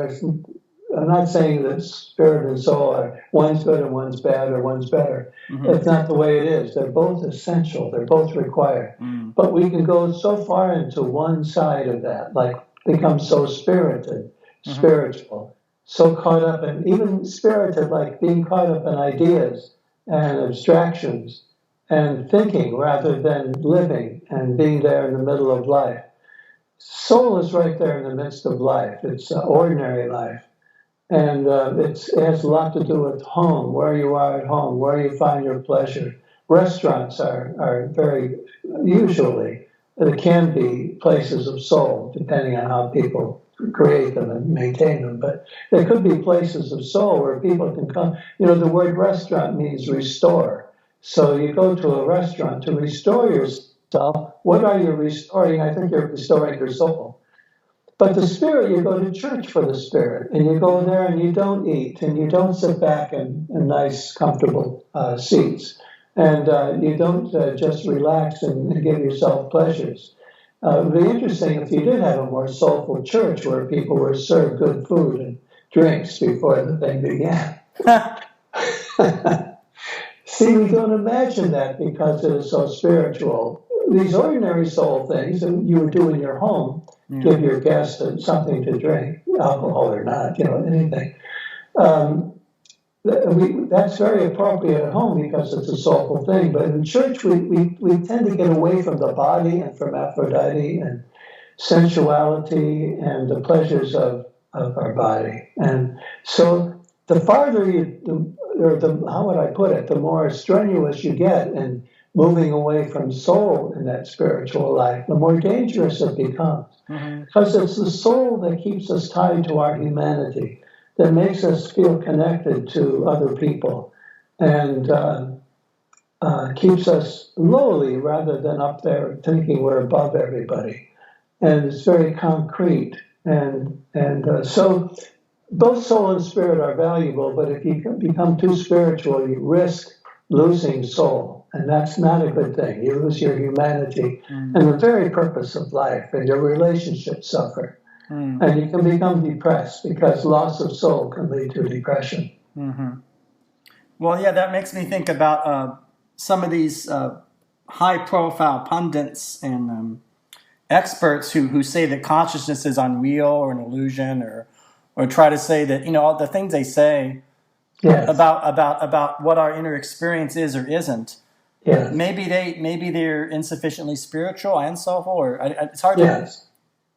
I'm not saying that spirit and soul are one's good and one's bad or one's better. Mm-hmm. It's not the way it is. They're both essential. They're both required. Mm. But we can go so far into one side of that, like become so spirited, mm-hmm. spiritual, so caught up in, even spirited, like being caught up in ideas and abstractions and thinking rather than living and being there in the middle of life. Soul is right there in the midst of life. It's ordinary life. And it has a lot to do with home, where you are at home, where you find your pleasure. Restaurants are very, usually, they can be places of soul, depending on how people create them and maintain them. But they could be places of soul where people can come. The word restaurant means restore. So you go to a restaurant to restore yourself. What are you restoring? I think you're restoring your soul. But the spirit, you go to church for the spirit, and you go there and you don't eat, and you don't sit back in nice, comfortable seats, and you don't just relax and give yourself pleasures. It would be interesting if you did have a more soulful church where people were served good food and drinks before the thing began. See, we don't imagine that because it is so spiritual. These ordinary soul things that you would do in your home, give your guests something to drink, alcohol or not, anything. That's very appropriate at home because it's a soulful thing. But in church, we tend to get away from the body and from Aphrodite and sensuality and the pleasures of our body. And so the farther how would I put it, the more strenuous you get in moving away from soul in that spiritual life, the more dangerous it becomes. Mm-hmm. Because it's the soul that keeps us tied to our humanity, that makes us feel connected to other people, and keeps us lowly rather than up there thinking we're above everybody. And it's very concrete. And so both soul and spirit are valuable, but if you become too spiritual, you risk losing soul. And that's not a good thing. You lose your humanity and the very purpose of life, and your relationships suffer. And you can become depressed because loss of soul can lead to depression. Mm-hmm. Well, yeah, that makes me think about some of these high-profile pundits and experts who say that consciousness is unreal or an illusion, or try to say that, all the things they say about what our inner experience is or isn't. Yeah. Maybe they're insufficiently spiritual and soulful, or it's hard to. Yes.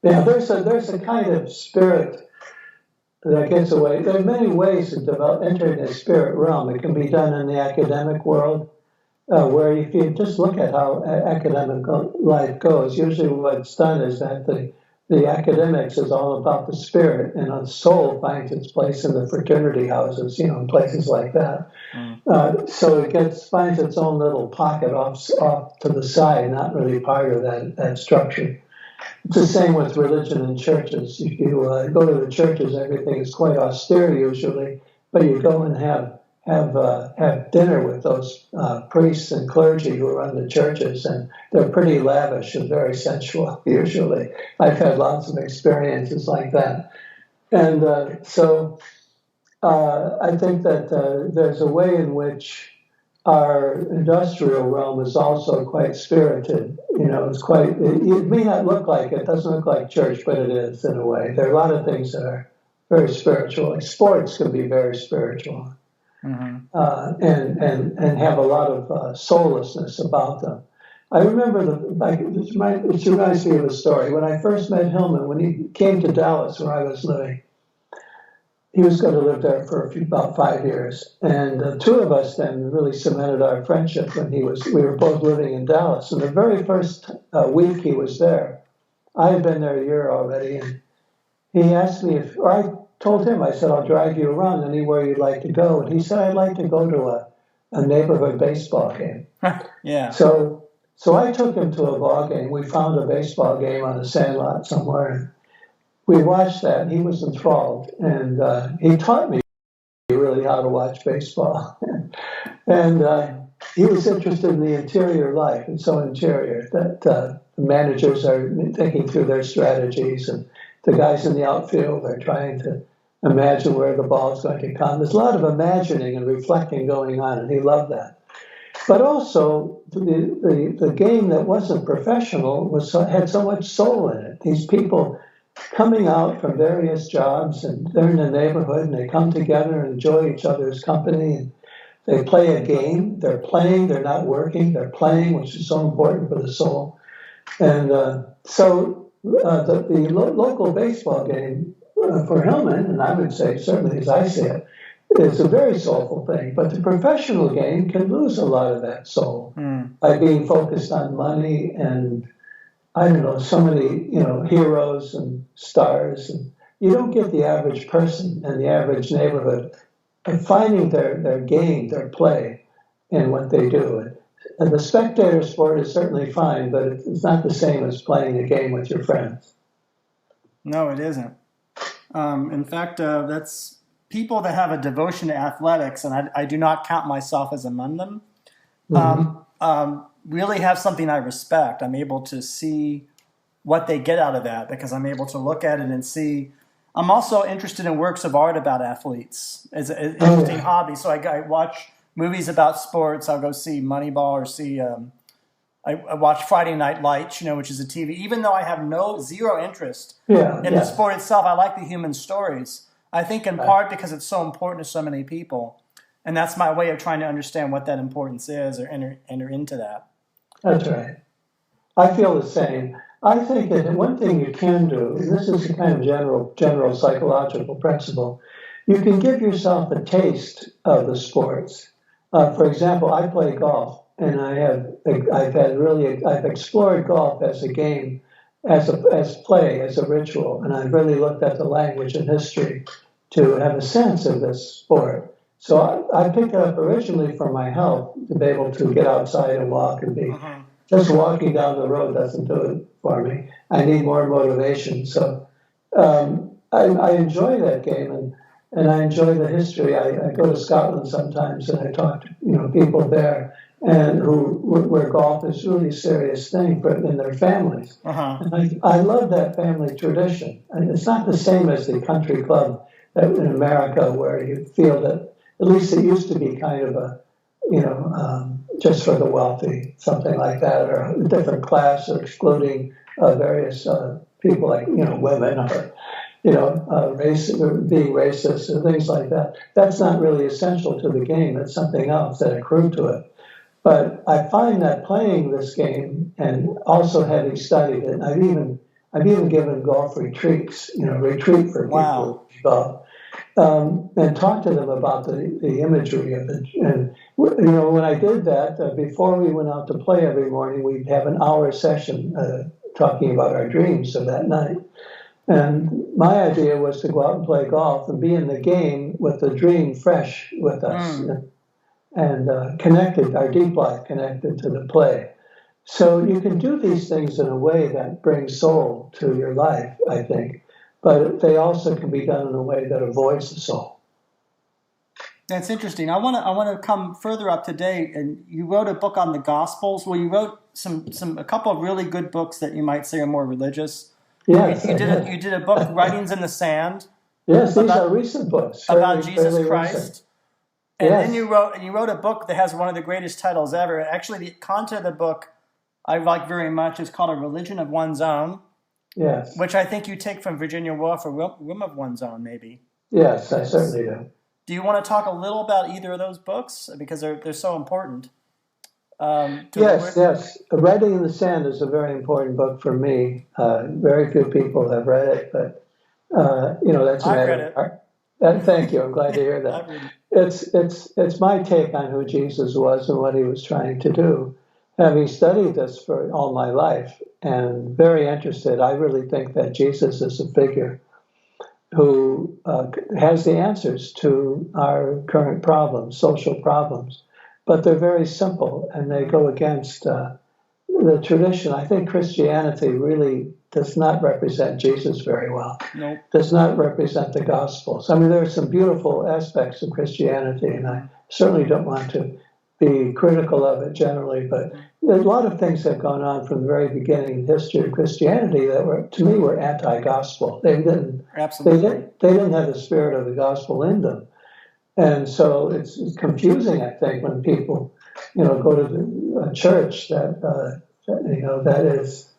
Yeah, there's a kind of spirit that gets away. There are many ways to develop entering the spirit realm. It can be done in the academic world, where if you just look at how academic life goes, usually what's done is that the academics is all about the spirit, and the soul finds its place in the fraternity houses, and places like that. So it finds its own little pocket off to the side, not really part of that structure. It's the same with religion and churches. If you go to the churches, everything is quite austere usually, but you go and have dinner with those priests and clergy who run the churches, and they're pretty lavish and very sensual usually. I've had lots of experiences like that. And so I think that there's a way in which our industrial realm is also quite spirited. It's quite, it may not look like it, doesn't look like church, but it is in a way. There are a lot of things that are very spiritual. Like sports can be very spiritual. And have a lot of soullessness about them. I remember it reminds me of a story. When I first met Hillman, when he came to Dallas, where I was living, he was going to live there for about 5 years. And the two of us then really cemented our friendship when we were both living in Dallas. And the very first week he was there, I had been there a year already, and he asked me I told him, I said, I'll drive you around anywhere you'd like to go. And he said, I'd like to go to a neighborhood baseball game. Yeah. So I took him to a ball game. We found a baseball game on a sandlot somewhere. And we watched that, and he was enthralled. And he taught me really how to watch baseball. And he was interested in the interior life, and so interior that the managers are thinking through their strategies, and the guys in the outfield are trying to imagine where the ball's going to come. There's a lot of imagining and reflecting going on, and he loved that. But also, the game that wasn't professional had so much soul in it. These people coming out from various jobs, and they're in the neighborhood, and they come together and enjoy each other's company, and they play a game. They're playing, they're not working, they're playing, which is so important for the soul. And so the local baseball game for Hillman, and I would say, certainly as I see it, is a very soulful thing. But the professional game can lose a lot of that soul by being focused on money and, I don't know, so many, heroes and stars. And you don't get the average person in the average neighborhood finding their game, their play, in what they do. And the spectator sport is certainly fine, but it's not the same as playing a game with your friends. No, it isn't. In fact, that's people that have a devotion to athletics, and I do not count myself as among them, really have something I respect. I'm able to see what they get out of that because I'm able to look at it and see. I'm also interested in works of art about athletes. It's an interesting hobby. So I watch movies about sports. I'll go see Moneyball or see. I watch Friday Night Lights, which is a TV. Even though I have zero interest in the sport itself, I like the human stories. I think in part because it's so important to so many people, and that's my way of trying to understand what that importance is or enter into that. That's right. I feel the same. I think that one thing you can do, and this is a kind of general psychological principle, you can give yourself a taste of the sports. For example, I play golf, and I've explored golf as a game, as play, as a ritual, and I've really looked at the language and history to have a sense of this sport. So I picked it up originally for my health, to be able to get outside and walk and be. Just walking down the road doesn't do it for me. I need more motivation. So I enjoy that game, and I enjoy the history. I go to Scotland sometimes, and I talk to people there, and where golf is really a serious thing in their families. And I love that family tradition. And it's not the same as the country club in America, where you feel that at least it used to be kind of a just for the wealthy, something like that, or a different class, or excluding various people like women, or race, or being racist, and things like that. That's not really essential to the game. It's something else that accrued to it. But I find that playing this game, and also having studied it, I've even given golf retreats, retreat for people who golf. and talk to them about the imagery of it. And, when I did that, before we went out to play every morning, we'd have an hour session talking about our dreams of that night. And my idea was to go out and play golf and be in the game with the dream fresh with us and connected, our deep life connected to the play. So you can do these things in a way that brings soul to your life, I think, but they also can be done in a way that avoids the soul. That's interesting. I want to come further up to date. And you wrote a book on the Gospels. Well, you wrote a couple of really good books that you might say are more religious. Yes, you did a book, Writings in the Sand. Yes, these are recent books about Jesus Christ. Recent. And then you wrote a book that has one of the greatest titles ever. Actually, the content of the book I like very much is called A Religion of One's Own. Yes. Which I think you take from Virginia Woolf, A Room of One's Own, maybe. Yes, I certainly do. Do you want to talk a little about either of those books? Because they're so important. Yes. Writing in the Sand is a very important book for me. Very few people have read it, but that's a matter of art. Thank you. I'm glad to hear that. It's my take on who Jesus was and what he was trying to do. Having studied this for all my life and very interested, I really think that Jesus is a figure who has the answers to our current problems, social problems. But they're very simple, and they go against the tradition. I think Christianity really does not represent Jesus very well. Nope. Does not represent the Gospels. I mean, there are some beautiful aspects of Christianity, and I certainly don't want to be critical of it generally, but a lot of things have gone on from the very beginning in history of Christianity that were anti-gospel. They didn't have the spirit of the gospel in them. And so it's confusing, I think, when people, go to a church that is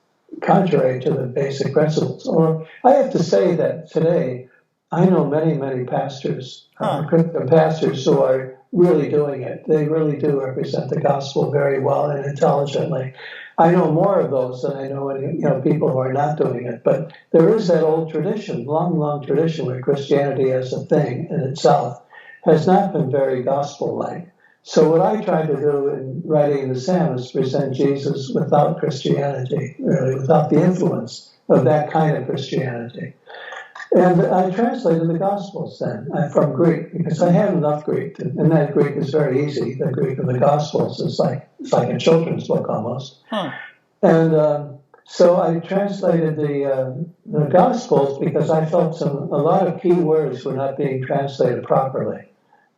contrary to the basic principles. Or I have to say that today, I know many, many pastors, Christian pastors who are really doing it. They really do represent the gospel very well and intelligently. I know more of those than I know people who are not doing it. But there is that old tradition, long tradition, where Christianity as a thing in itself has not been very gospel-like. So what I try to do in Writing in the Sand is present Jesus without Christianity, really, without the influence of that kind of Christianity. And I translated the Gospels then from Greek, because I had enough Greek, and that Greek is very easy. The Greek of the Gospels is it's like a children's book almost. And so I translated the Gospels because I felt a lot of key words were not being translated properly.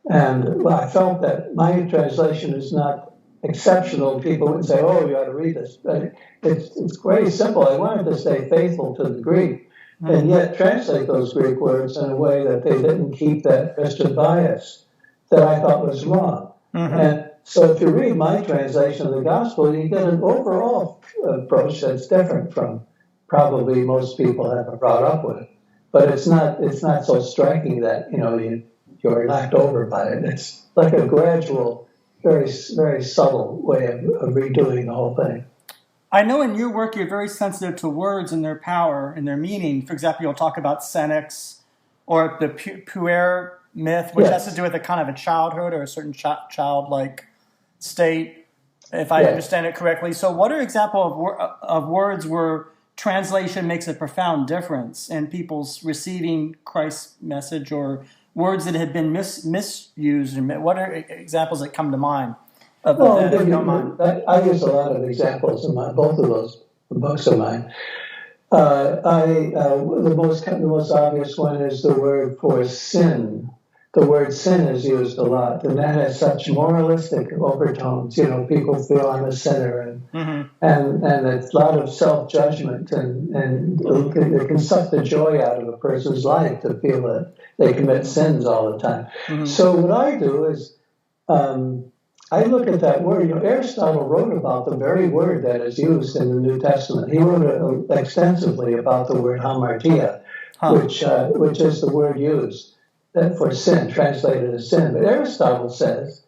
And I felt that my translation is not exceptional. People would say, oh, you ought to read this. But it's very simple. I wanted to stay faithful to the Greek and yet translate those Greek words in a way that they didn't keep that Christian bias that I thought was wrong. And so if you read my translation of the Gospel, you get an overall approach that's different from probably most people have been brought up with. But it's not so striking that, you're knocked over by it. It's like a gradual, very, very subtle way of redoing the whole thing. I know in your work you're very sensitive to words and their power and their meaning. For example, you'll talk about Senex or the puer myth, which has to do with a kind of a childhood or a certain childlike state, if I understand it correctly. So what are examples of words where translation makes a profound difference in people's receiving Christ's message, or words that have been misused? What are examples that come to mind? I use a lot of examples in both of those books of mine. The most obvious one is the word for sin. The word sin is used a lot, and that has such moralistic overtones. People feel I'm a sinner, and it's a lot of self-judgment, and it can suck the joy out of a person's life to feel that they commit sins all the time. So what I do is I look at that word. Aristotle wrote about the very word that is used in the New Testament. He wrote extensively about the word hamartia, which is the word used for sin, translated as sin. But Aristotle says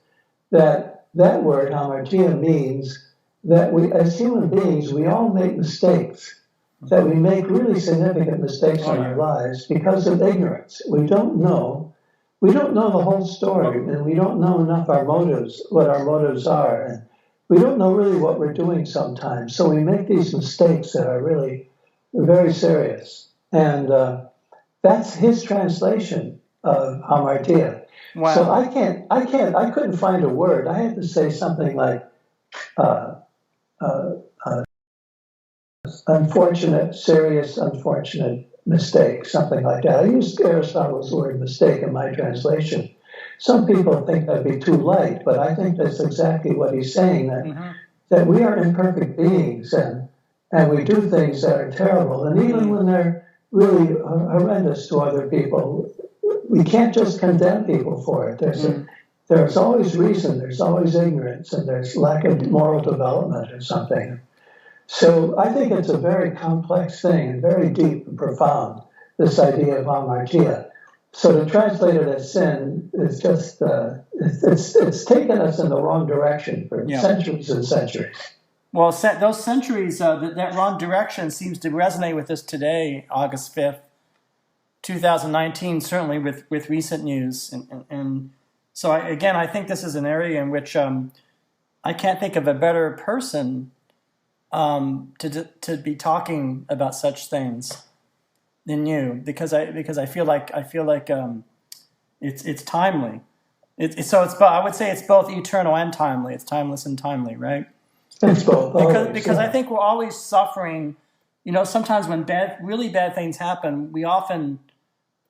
that word hamartia means that we, as human beings, we all make mistakes, that we make really significant mistakes in our lives because of ignorance. We don't know we don't know the whole story, and we don't know enough our motives, what our motives are, and we don't know really what we're doing sometimes. So we make these mistakes that are really very serious. And that's his translation of hamartia. Wow. So I couldn't find a word. I had to say something like unfortunate, serious, unfortunate mistake, something like that. I used Aristotle's word mistake in my translation. Some people think that'd be too light, but I think that's exactly what he's saying, that we are imperfect beings and we do things that are terrible. And even when they're really horrendous to other people, we can't just condemn people for it. There's always reason, there's always ignorance, and there's lack of moral development or something. So I think it's a very complex thing and very deep and profound, this idea of hamartia. So to translate it as sin is just, it's taken us in the wrong direction for centuries and centuries. Well, those centuries, that wrong direction seems to resonate with us today, August 5th, 2019, certainly with recent news. And so, I think this is an area in which I can't think of a better person to be talking about such things than you, because I feel like it's timely. I would say it's both eternal and timely. It's timeless and timely, right? It's both. Because I think we're always suffering. Sometimes when really bad things happen, we often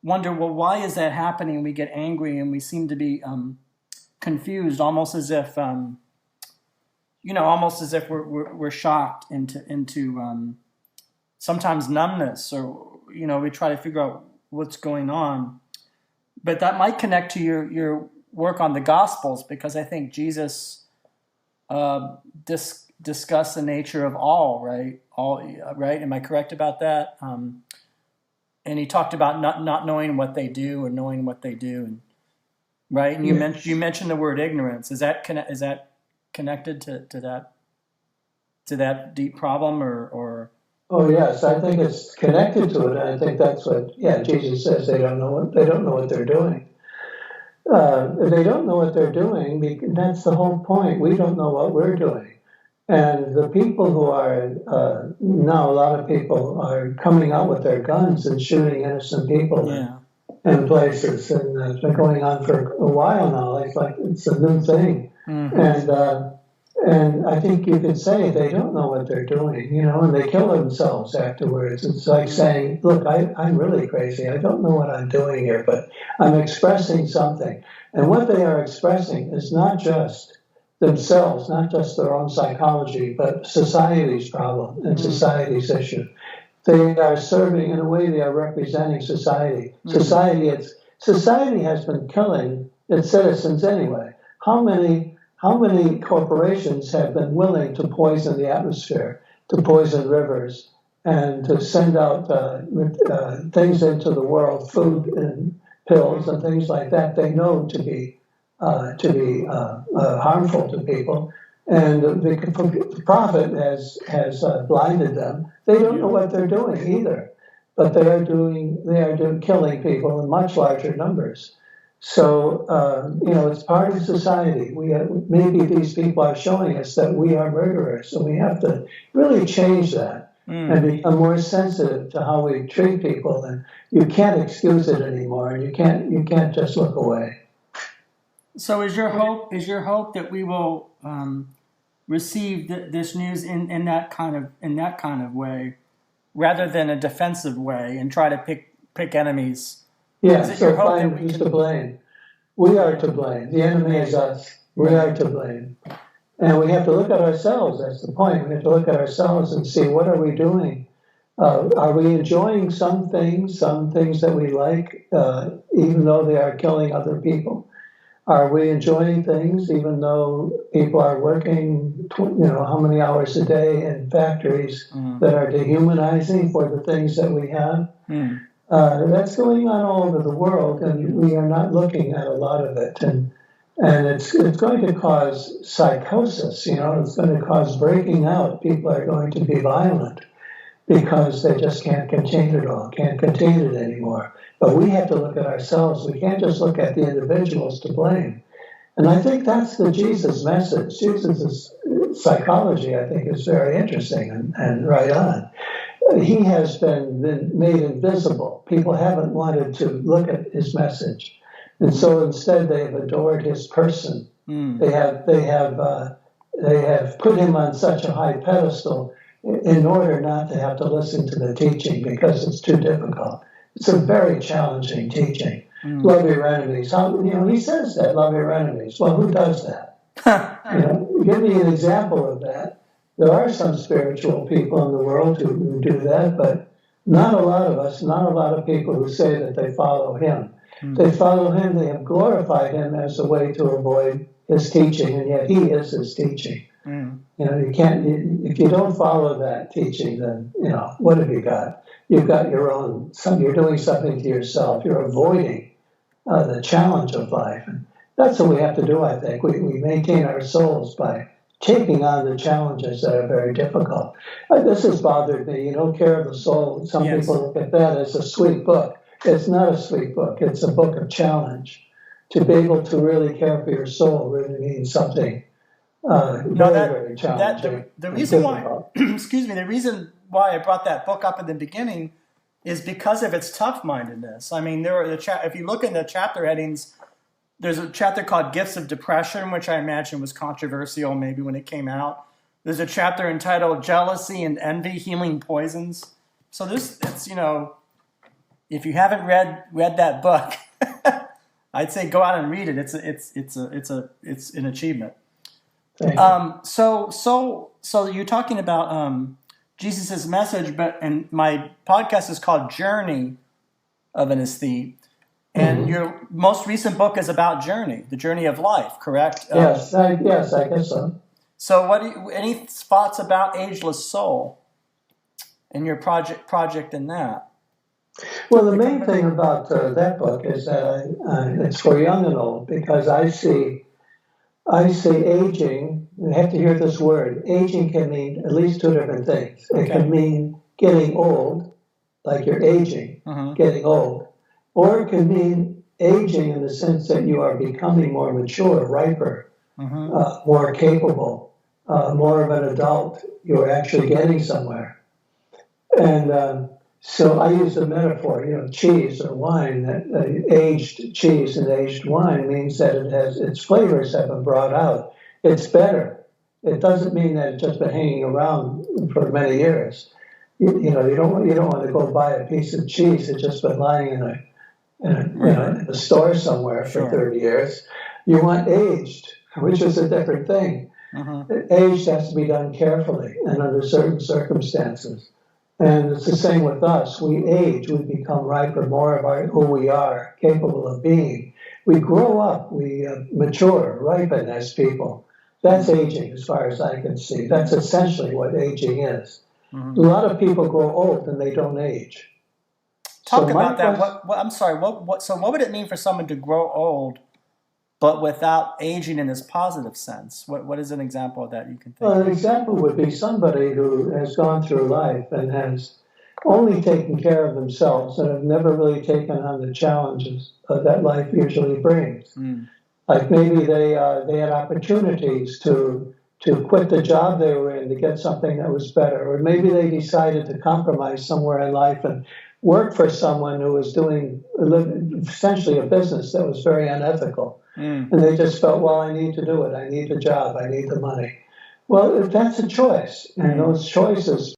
wonder, well, why is that happening? We get angry and we seem to be confused, almost as if we're shocked into sometimes numbness, or we try to figure out what's going on. But that might connect to your work on the Gospels, because I think Jesus discussed the nature of all, right? All, right? Am I correct about that? And he talked about not knowing what they do or knowing what they do, and right? And you mentioned the word ignorance. Is that connected to that deep problem, or? Oh yes, I think it's connected to it. I think that's what Jesus says. They don't know what they're doing. They don't know what they're doing. That's the whole point. We don't know what we're doing. And the people who are now, a lot of people are coming out with their guns and shooting innocent people in places, and it's been going on for a while now. It's like it's a new thing, and I think you could say they don't know what they're doing, and they kill themselves afterwards. It's like saying, "Look, I'm really crazy. I don't know what I'm doing here, but I'm expressing something." And what they are expressing is not just themselves, not just their own psychology, but society's problem and society's issue. They are serving, in a way, they are representing society. Society has been killing its citizens anyway. How many corporations have been willing to poison the atmosphere, to poison rivers, and to send out things into the world, food and pills and things like that they know to be harmful to people, and the profit has blinded them. They don't know what they're doing either, but they are killing people in much larger numbers. So it's part of society. Maybe these people are showing us that we are murderers, and we have to really change that and become more sensitive to how we treat people. And you can't excuse it anymore, and you can't just look away. So is your hope that we will receive this news in that kind of way, rather than a defensive way and try to pick enemies? Yeah, so find who's to blame. We are to blame. The enemy is us. We are to blame. And we have to look at ourselves. That's the point. We have to look at ourselves and see, what are we doing? Are we enjoying some things that we like, even though they are killing other people? Are we enjoying things even though people are working, how many hours a day in factories that are dehumanizing for the things that we have? That's going on all over the world, and we are not looking at a lot of it. And it's going to cause psychosis, it's going to cause breaking out. People are going to be violent because they just can't contain it all, can't contain it anymore. But we have to look at ourselves. We can't just look at the individuals to blame. And I think that's the Jesus message. Jesus' psychology, I think, is very interesting and right on. He has been made invisible. People haven't wanted to look at his message. And so instead they have adored his person. They have put him on such a high pedestal in order not to have to listen to the teaching because it's too difficult. It's a very challenging teaching. Love your enemies. He says that, love your enemies. Well, who does that? Give me an example of that. There are some spiritual people in the world who do that, but not a lot of us, not a lot of people who say that they follow him. They follow him, they have glorified him as a way to avoid his teaching, and yet he is his teaching. You can't, if you don't follow that teaching, then, what have you got? You've got your own, you're doing something to yourself. You're avoiding the challenge of life. And that's what we have to do, I think. We maintain our souls by taking on the challenges that are very difficult. This has bothered me, Care of the Soul. Some people look at that as a sweet book. It's not a sweet book. It's a book of challenge. To be able to really care for your soul really means something very challenging. The reason why, excuse me, the reason why I brought that book up in the beginning is because of its tough-mindedness. I mean, if you look in the chapter headings, there's a chapter called Gifts of Depression, which I imagine was controversial maybe when it came out. There's a chapter entitled Jealousy and Envy, Healing Poisons. So it's if you haven't read that book, I'd say go out and read it. It's an achievement. So you're talking about Jesus' message, and my podcast is called Journey of an Aesthete. And your most recent book is about the journey of life, correct? Yes, I guess so. So any thoughts about Ageless Soul and your project in that? Well, the main thing about that book is that it's for young and old, because I see aging. You have to hear this word. Aging can mean at least two different things. It can mean getting old, like you're aging, getting old, or it can mean aging in the sense that you are becoming more mature, riper, more capable, more of an adult. You're actually getting somewhere. And so I use the metaphor, cheese or wine. That aged cheese and aged wine means that its flavors have been brought out. It's better. It doesn't mean that it's just been hanging around for many years. You don't want to go buy a piece of cheese that's just been lying in a store somewhere for 30 years. You want aged, which is a different thing. Aged has to be done carefully and under certain circumstances. And it's the same with us. We age, we become riper, more of who we are, capable of being. We grow up, we mature, ripen as people. That's aging, as far as I can see. That's essentially what aging is. A lot of people grow old and they don't age. Talk about that. I'm sorry. So what would it mean for someone to grow old, but without aging in this positive sense? What is an example of that you can think of? An example would be somebody who has gone through life and has only taken care of themselves and have never really taken on the challenges that life usually brings. Like maybe they had opportunities to quit the job they were in to get something that was better, or maybe they decided to compromise somewhere in life and work for someone who was doing essentially a business that was very unethical. And they just felt, well, I need to do it. I need the job. I need the money. Well, if that's a choice, and those choices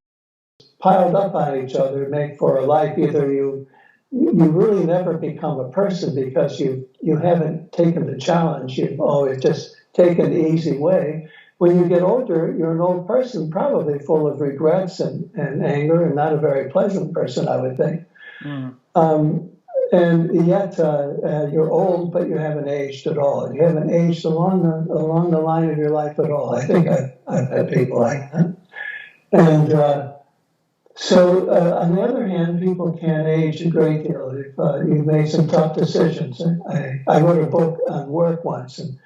piled up on each other make for a life. Either you really never become a person because you haven't taken the challenge. You've always just taken the easy way. When you get older, you're an old person, probably full of regrets and anger, and not a very pleasant person, I would think. And yet you're old, but you haven't aged at all. You haven't aged along the line of your life at all. I think I've had people like that. And so, on the other hand, people can age a great deal if you've made some tough decisions. I wrote a book on work once, and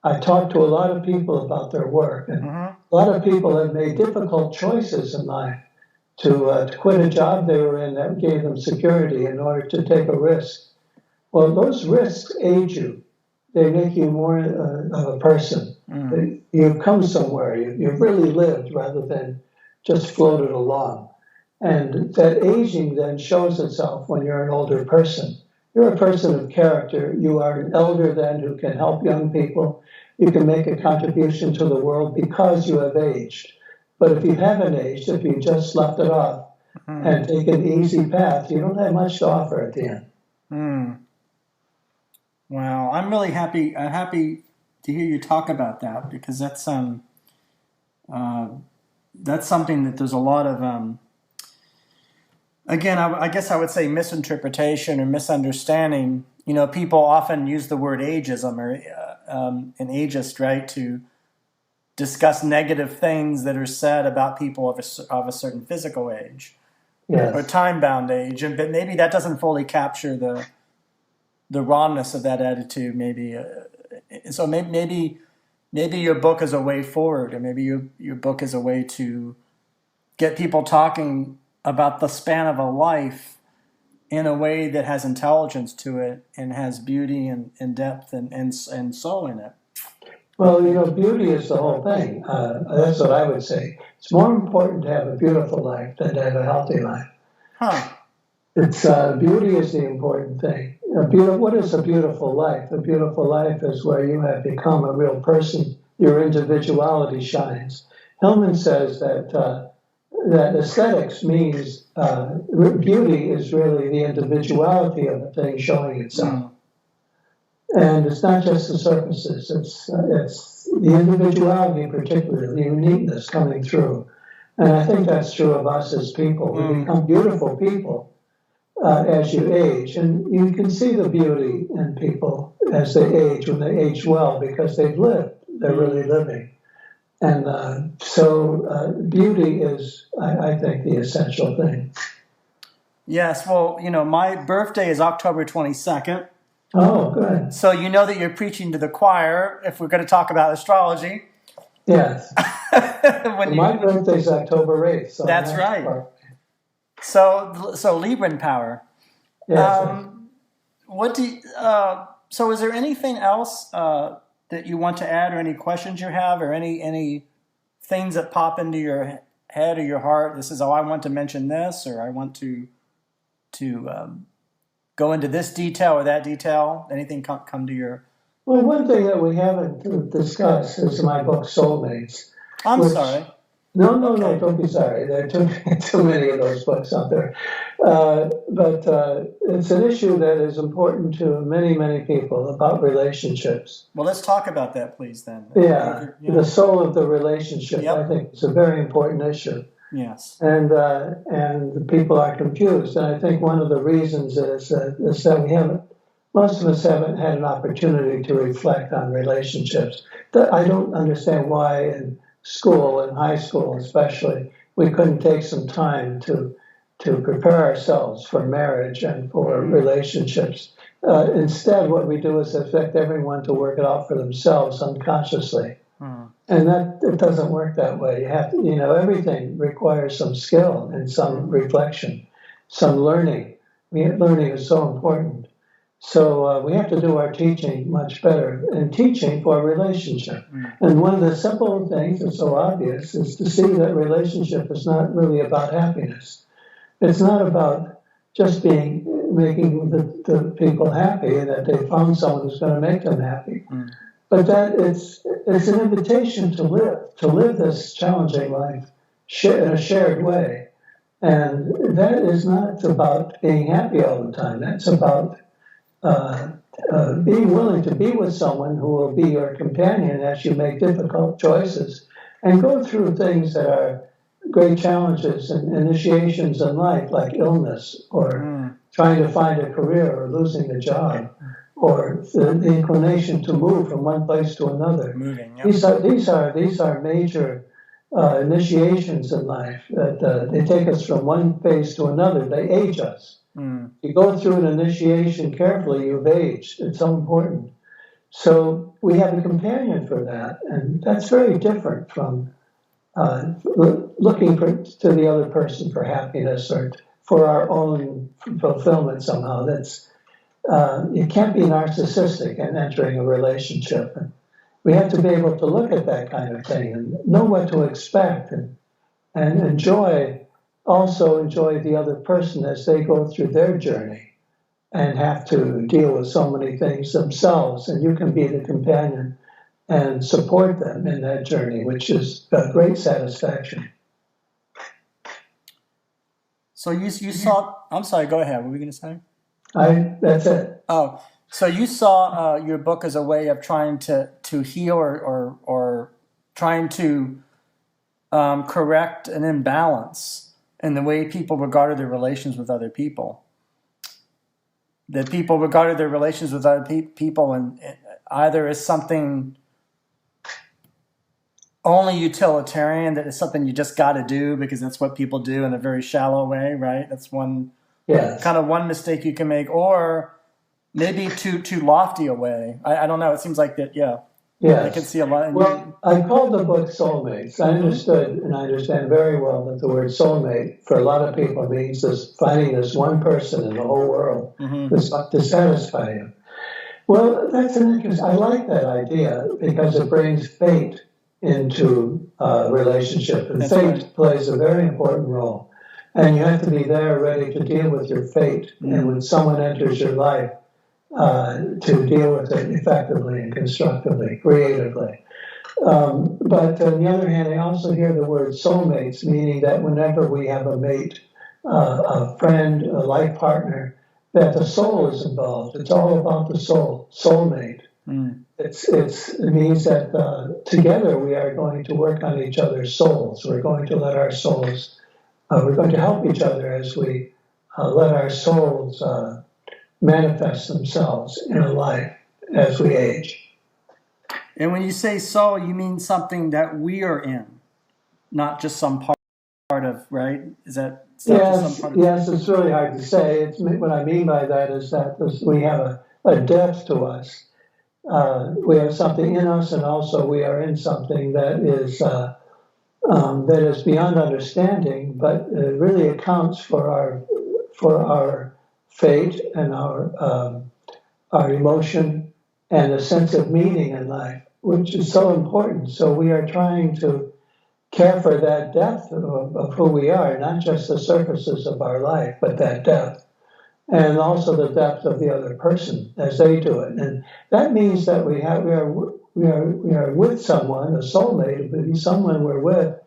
I talked to a lot of people about their work. And a lot of people have made difficult choices in life. to quit a job they were in that gave them security in order to take a risk. Well, those risks age you. They make you more of a person. You've come somewhere. You've really lived rather than just floated along. And that aging then shows itself when you're an older person. You're a person of character. You are an elder then who can help young people. You can make a contribution to the world because you have aged. But if you haven't aged, if you just left it off and take an easy path, you don't have much to offer at the end. Wow, I'm really happy. I'm happy to hear you talk about that, because that's something that there's a lot of again, I guess I would say misinterpretation or misunderstanding. You know, people often use the word ageism or an ageist, right, to discuss negative things that are said about people of a certain physical age, or time-bound age, but maybe that doesn't fully capture the rawness of that attitude. Maybe so. Maybe your book is a way forward, or maybe your book is a way to get people talking about the span of a life in a way that has intelligence to it and has beauty and depth and soul in it. Well, you know, beauty is the whole thing. That's what I would say. It's more important to have a beautiful life than to have a healthy life. It's beauty is the important thing. What is a beautiful life? A beautiful life is where you have become a real person. Your individuality shines. Hillman says that aesthetics means beauty is really the individuality of the thing showing itself. And it's not just the surfaces. It's the individuality, particularly the uniqueness coming through. And I think that's true of us as people. We become beautiful people as you age. And you can see the beauty in people as they age, when they age well, because they've lived. They're really living. And so beauty is, I think, the essential thing. Yes, well, you know, my birthday is October 22nd. Oh, good. So you know that you're preaching to the choir if we're going to talk about astrology. Yes. My birthday's October 8th. So that's right. So Libran power. Yes. So is there anything else that you want to add, or any questions you have, or any things that pop into your head or your heart? This is, I want to mention this, or I want to go into this detail or that detail. Anything come to your... Well, one thing that we haven't discussed is my book, Soulmates. Sorry. No, don't be sorry. There are too many of those books out there. But it's an issue that is important to many, many people, about relationships. Well, let's talk about that, please, then. Yeah, the soul of the relationship, I think, is a very important issue. Yes. And people are confused. And I think one of the reasons is that most of us haven't had an opportunity to reflect on relationships. I don't understand why in school, in high school especially, we couldn't take some time to prepare ourselves for marriage and for relationships. Instead, what we do is expect everyone to work it out for themselves unconsciously. And it doesn't work that way. You have to, everything requires some skill and some reflection, some learning. Learning is so important. So we have to do our teaching much better, and teaching for a relationship. And one of the simple things that's so obvious is to see that relationship is not really about happiness. It's not about just making the people happy and that they found someone who's going to make them happy. But that it's an invitation to live this challenging life in a shared way. And that is not about being happy all the time. That's about being willing to be with someone who will be your companion as you make difficult choices and go through things that are great challenges and initiations in life, like illness or trying to find a career or losing a job or the inclination to move from one place to another. These are major initiations in life that they take us from one phase to another. They age us. You go through an initiation carefully, you've aged. It's so important. So we have a companion for that, and that's very different from looking to the other person for happiness or for our own fulfillment somehow. That's it can't be narcissistic in entering a relationship. And we have to be able to look at that kind of thing and know what to expect and also enjoy the other person as they go through their journey and have to deal with so many things themselves. And you can be the companion and support them in that journey, which is a great satisfaction. So you saw, I'm sorry, go ahead. What were we going to say? That's it. Oh, so you saw your book as a way of trying to heal or trying to correct an imbalance in the way people regarded their relations with other people. That people regarded their relations with other people and either as something only utilitarian, that is something you just got to do because that's what people do in a very shallow way, right? That's one kind of one mistake you can make, or maybe too lofty a way. I don't know. It seems like that. Yeah. Yes. I can see a lot. Well, I called the book Soulmates. I understood and I understand very well that the word soulmate for a lot of people means finding this one person in the whole world to satisfy you. Well, that's an interesting. I like that idea because it brings fate into relationship, and fate plays a very important role. And you have to be there, ready to deal with your fate. And when someone enters your life, to deal with it effectively and constructively, creatively. But on the other hand, I also hear the word soulmates, meaning that whenever we have a mate, a friend, a life partner, that the soul is involved. It's all about the soul, soulmate. It means that together we are going to work on each other's souls. We're going to let our souls, we're going to help each other as we let our souls manifest themselves in a life as we age. And when you say soul, you mean something that we are in, not just some part of, right? Is that yes? Yes, it's really hard to say. What I mean by that is that we have a depth to us. We have something in us, and also we are in something that is beyond understanding, but really accounts for our fate and our emotion and a sense of meaning in life, which is so important. So we are trying to care for that depth of who we are, not just the surfaces of our life, but that depth, and also the depth of the other person as they do it. And that means that we are with someone, a soulmate, but someone we're with,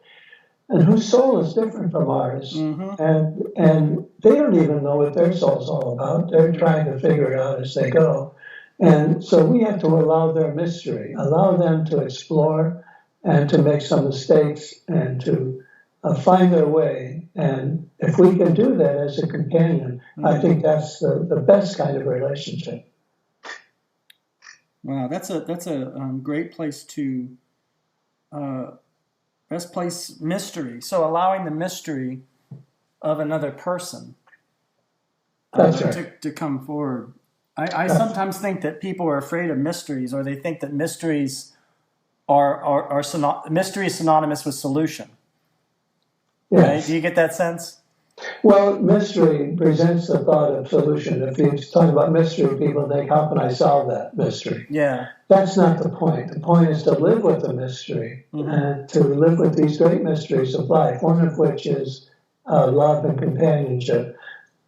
and whose soul is different from ours. And they don't even know what their soul's all about. They're trying to figure it out as they go. And so we have to allow their mystery, allow them to explore and to make some mistakes and to find their way. And if we can do that as a companion, I think that's the best kind of relationship. Wow, that's a great place to best place mystery. So allowing the mystery of another person to come forward. I sometimes think that people are afraid of mysteries, or they think that mysteries mystery is synonymous with solution. Yes. Right? Do you get that sense? Well, mystery presents the thought of solution. If you talk about mystery, people think, how can I solve that mystery? Yeah. That's not the point. The point is to live with the mystery and to live with these great mysteries of life, one of which is love and companionship.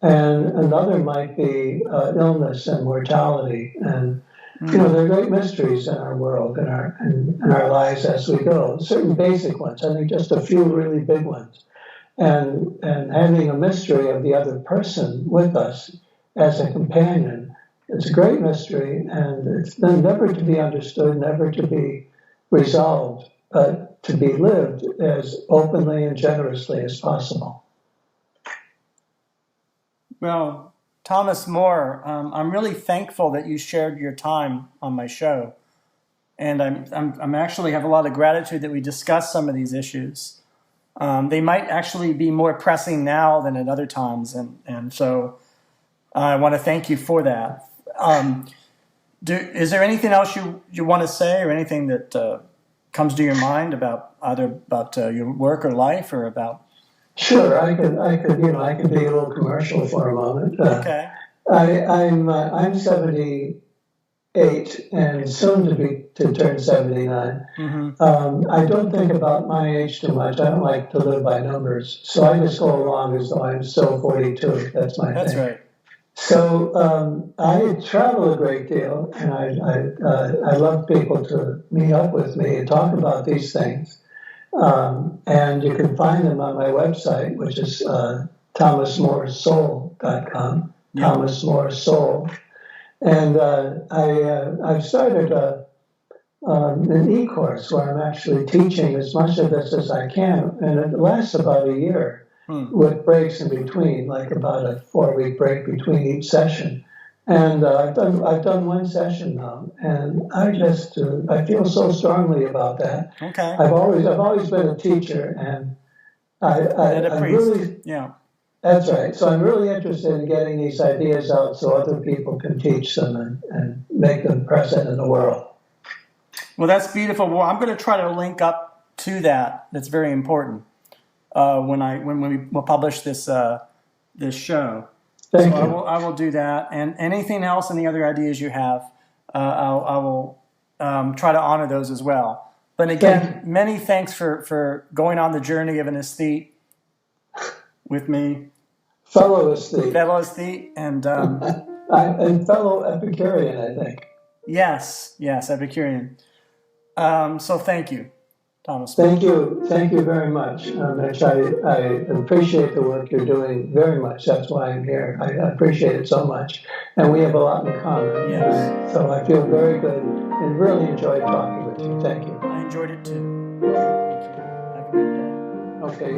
And another might be illness and mortality. And, there are great mysteries in our world, in our lives as we go. Certain basic ones, I think just a few really big ones. And having a mystery of the other person with us as a companion, it's a great mystery, and it's never to be understood, never to be resolved, but to be lived as openly and generously as possible. Well, Thomas More, I'm really thankful that you shared your time on my show, and I'm actually have a lot of gratitude that we discussed some of these issues. They might actually be more pressing now than at other times, and so I want to thank you for that. Is there anything else you want to say, or anything that comes to your mind about either about your work or life or about? Sure, I could be a little commercial for a moment. Okay. I'm 78 and soon to turn 79. I don't think about my age too much. I don't like to live by numbers, so I just go along as though I'm still 42. That's my thing. That's right. So I travel a great deal, and I love people to meet up with me and talk about these things. And you can find them on my website, which is thomasmoresoul.com. Yeah. Thomas More Soul. And I've started an e-course where I'm actually teaching as much of this as I can, and it lasts about a year with breaks in between, like about a 4-week break between each session. And I've done one session now, and I feel so strongly about that. Okay. I've always been a teacher, and I really, yeah. That's right. So I'm really interested in getting these ideas out so other people can teach them and make them present in the world. Well, that's beautiful. Well, I'm going to try to link up to that. That's very important when we publish this show. Thank you. I will do that. And anything else, any other ideas you have, I will try to honor those as well. But again, many thanks for going on the journey of an aesthete with me. Fellow aesthete. And and fellow Epicurean, I think. Yes, Epicurean. So thank you, Thomas. Thank you very much, Mitch. I appreciate the work you're doing very much. That's why I'm here. I appreciate it so much, and we have a lot in common. Yes. So I feel very good and really enjoyed talking with you. Thank you. I enjoyed it too. Thank you. Have a good day. Okay.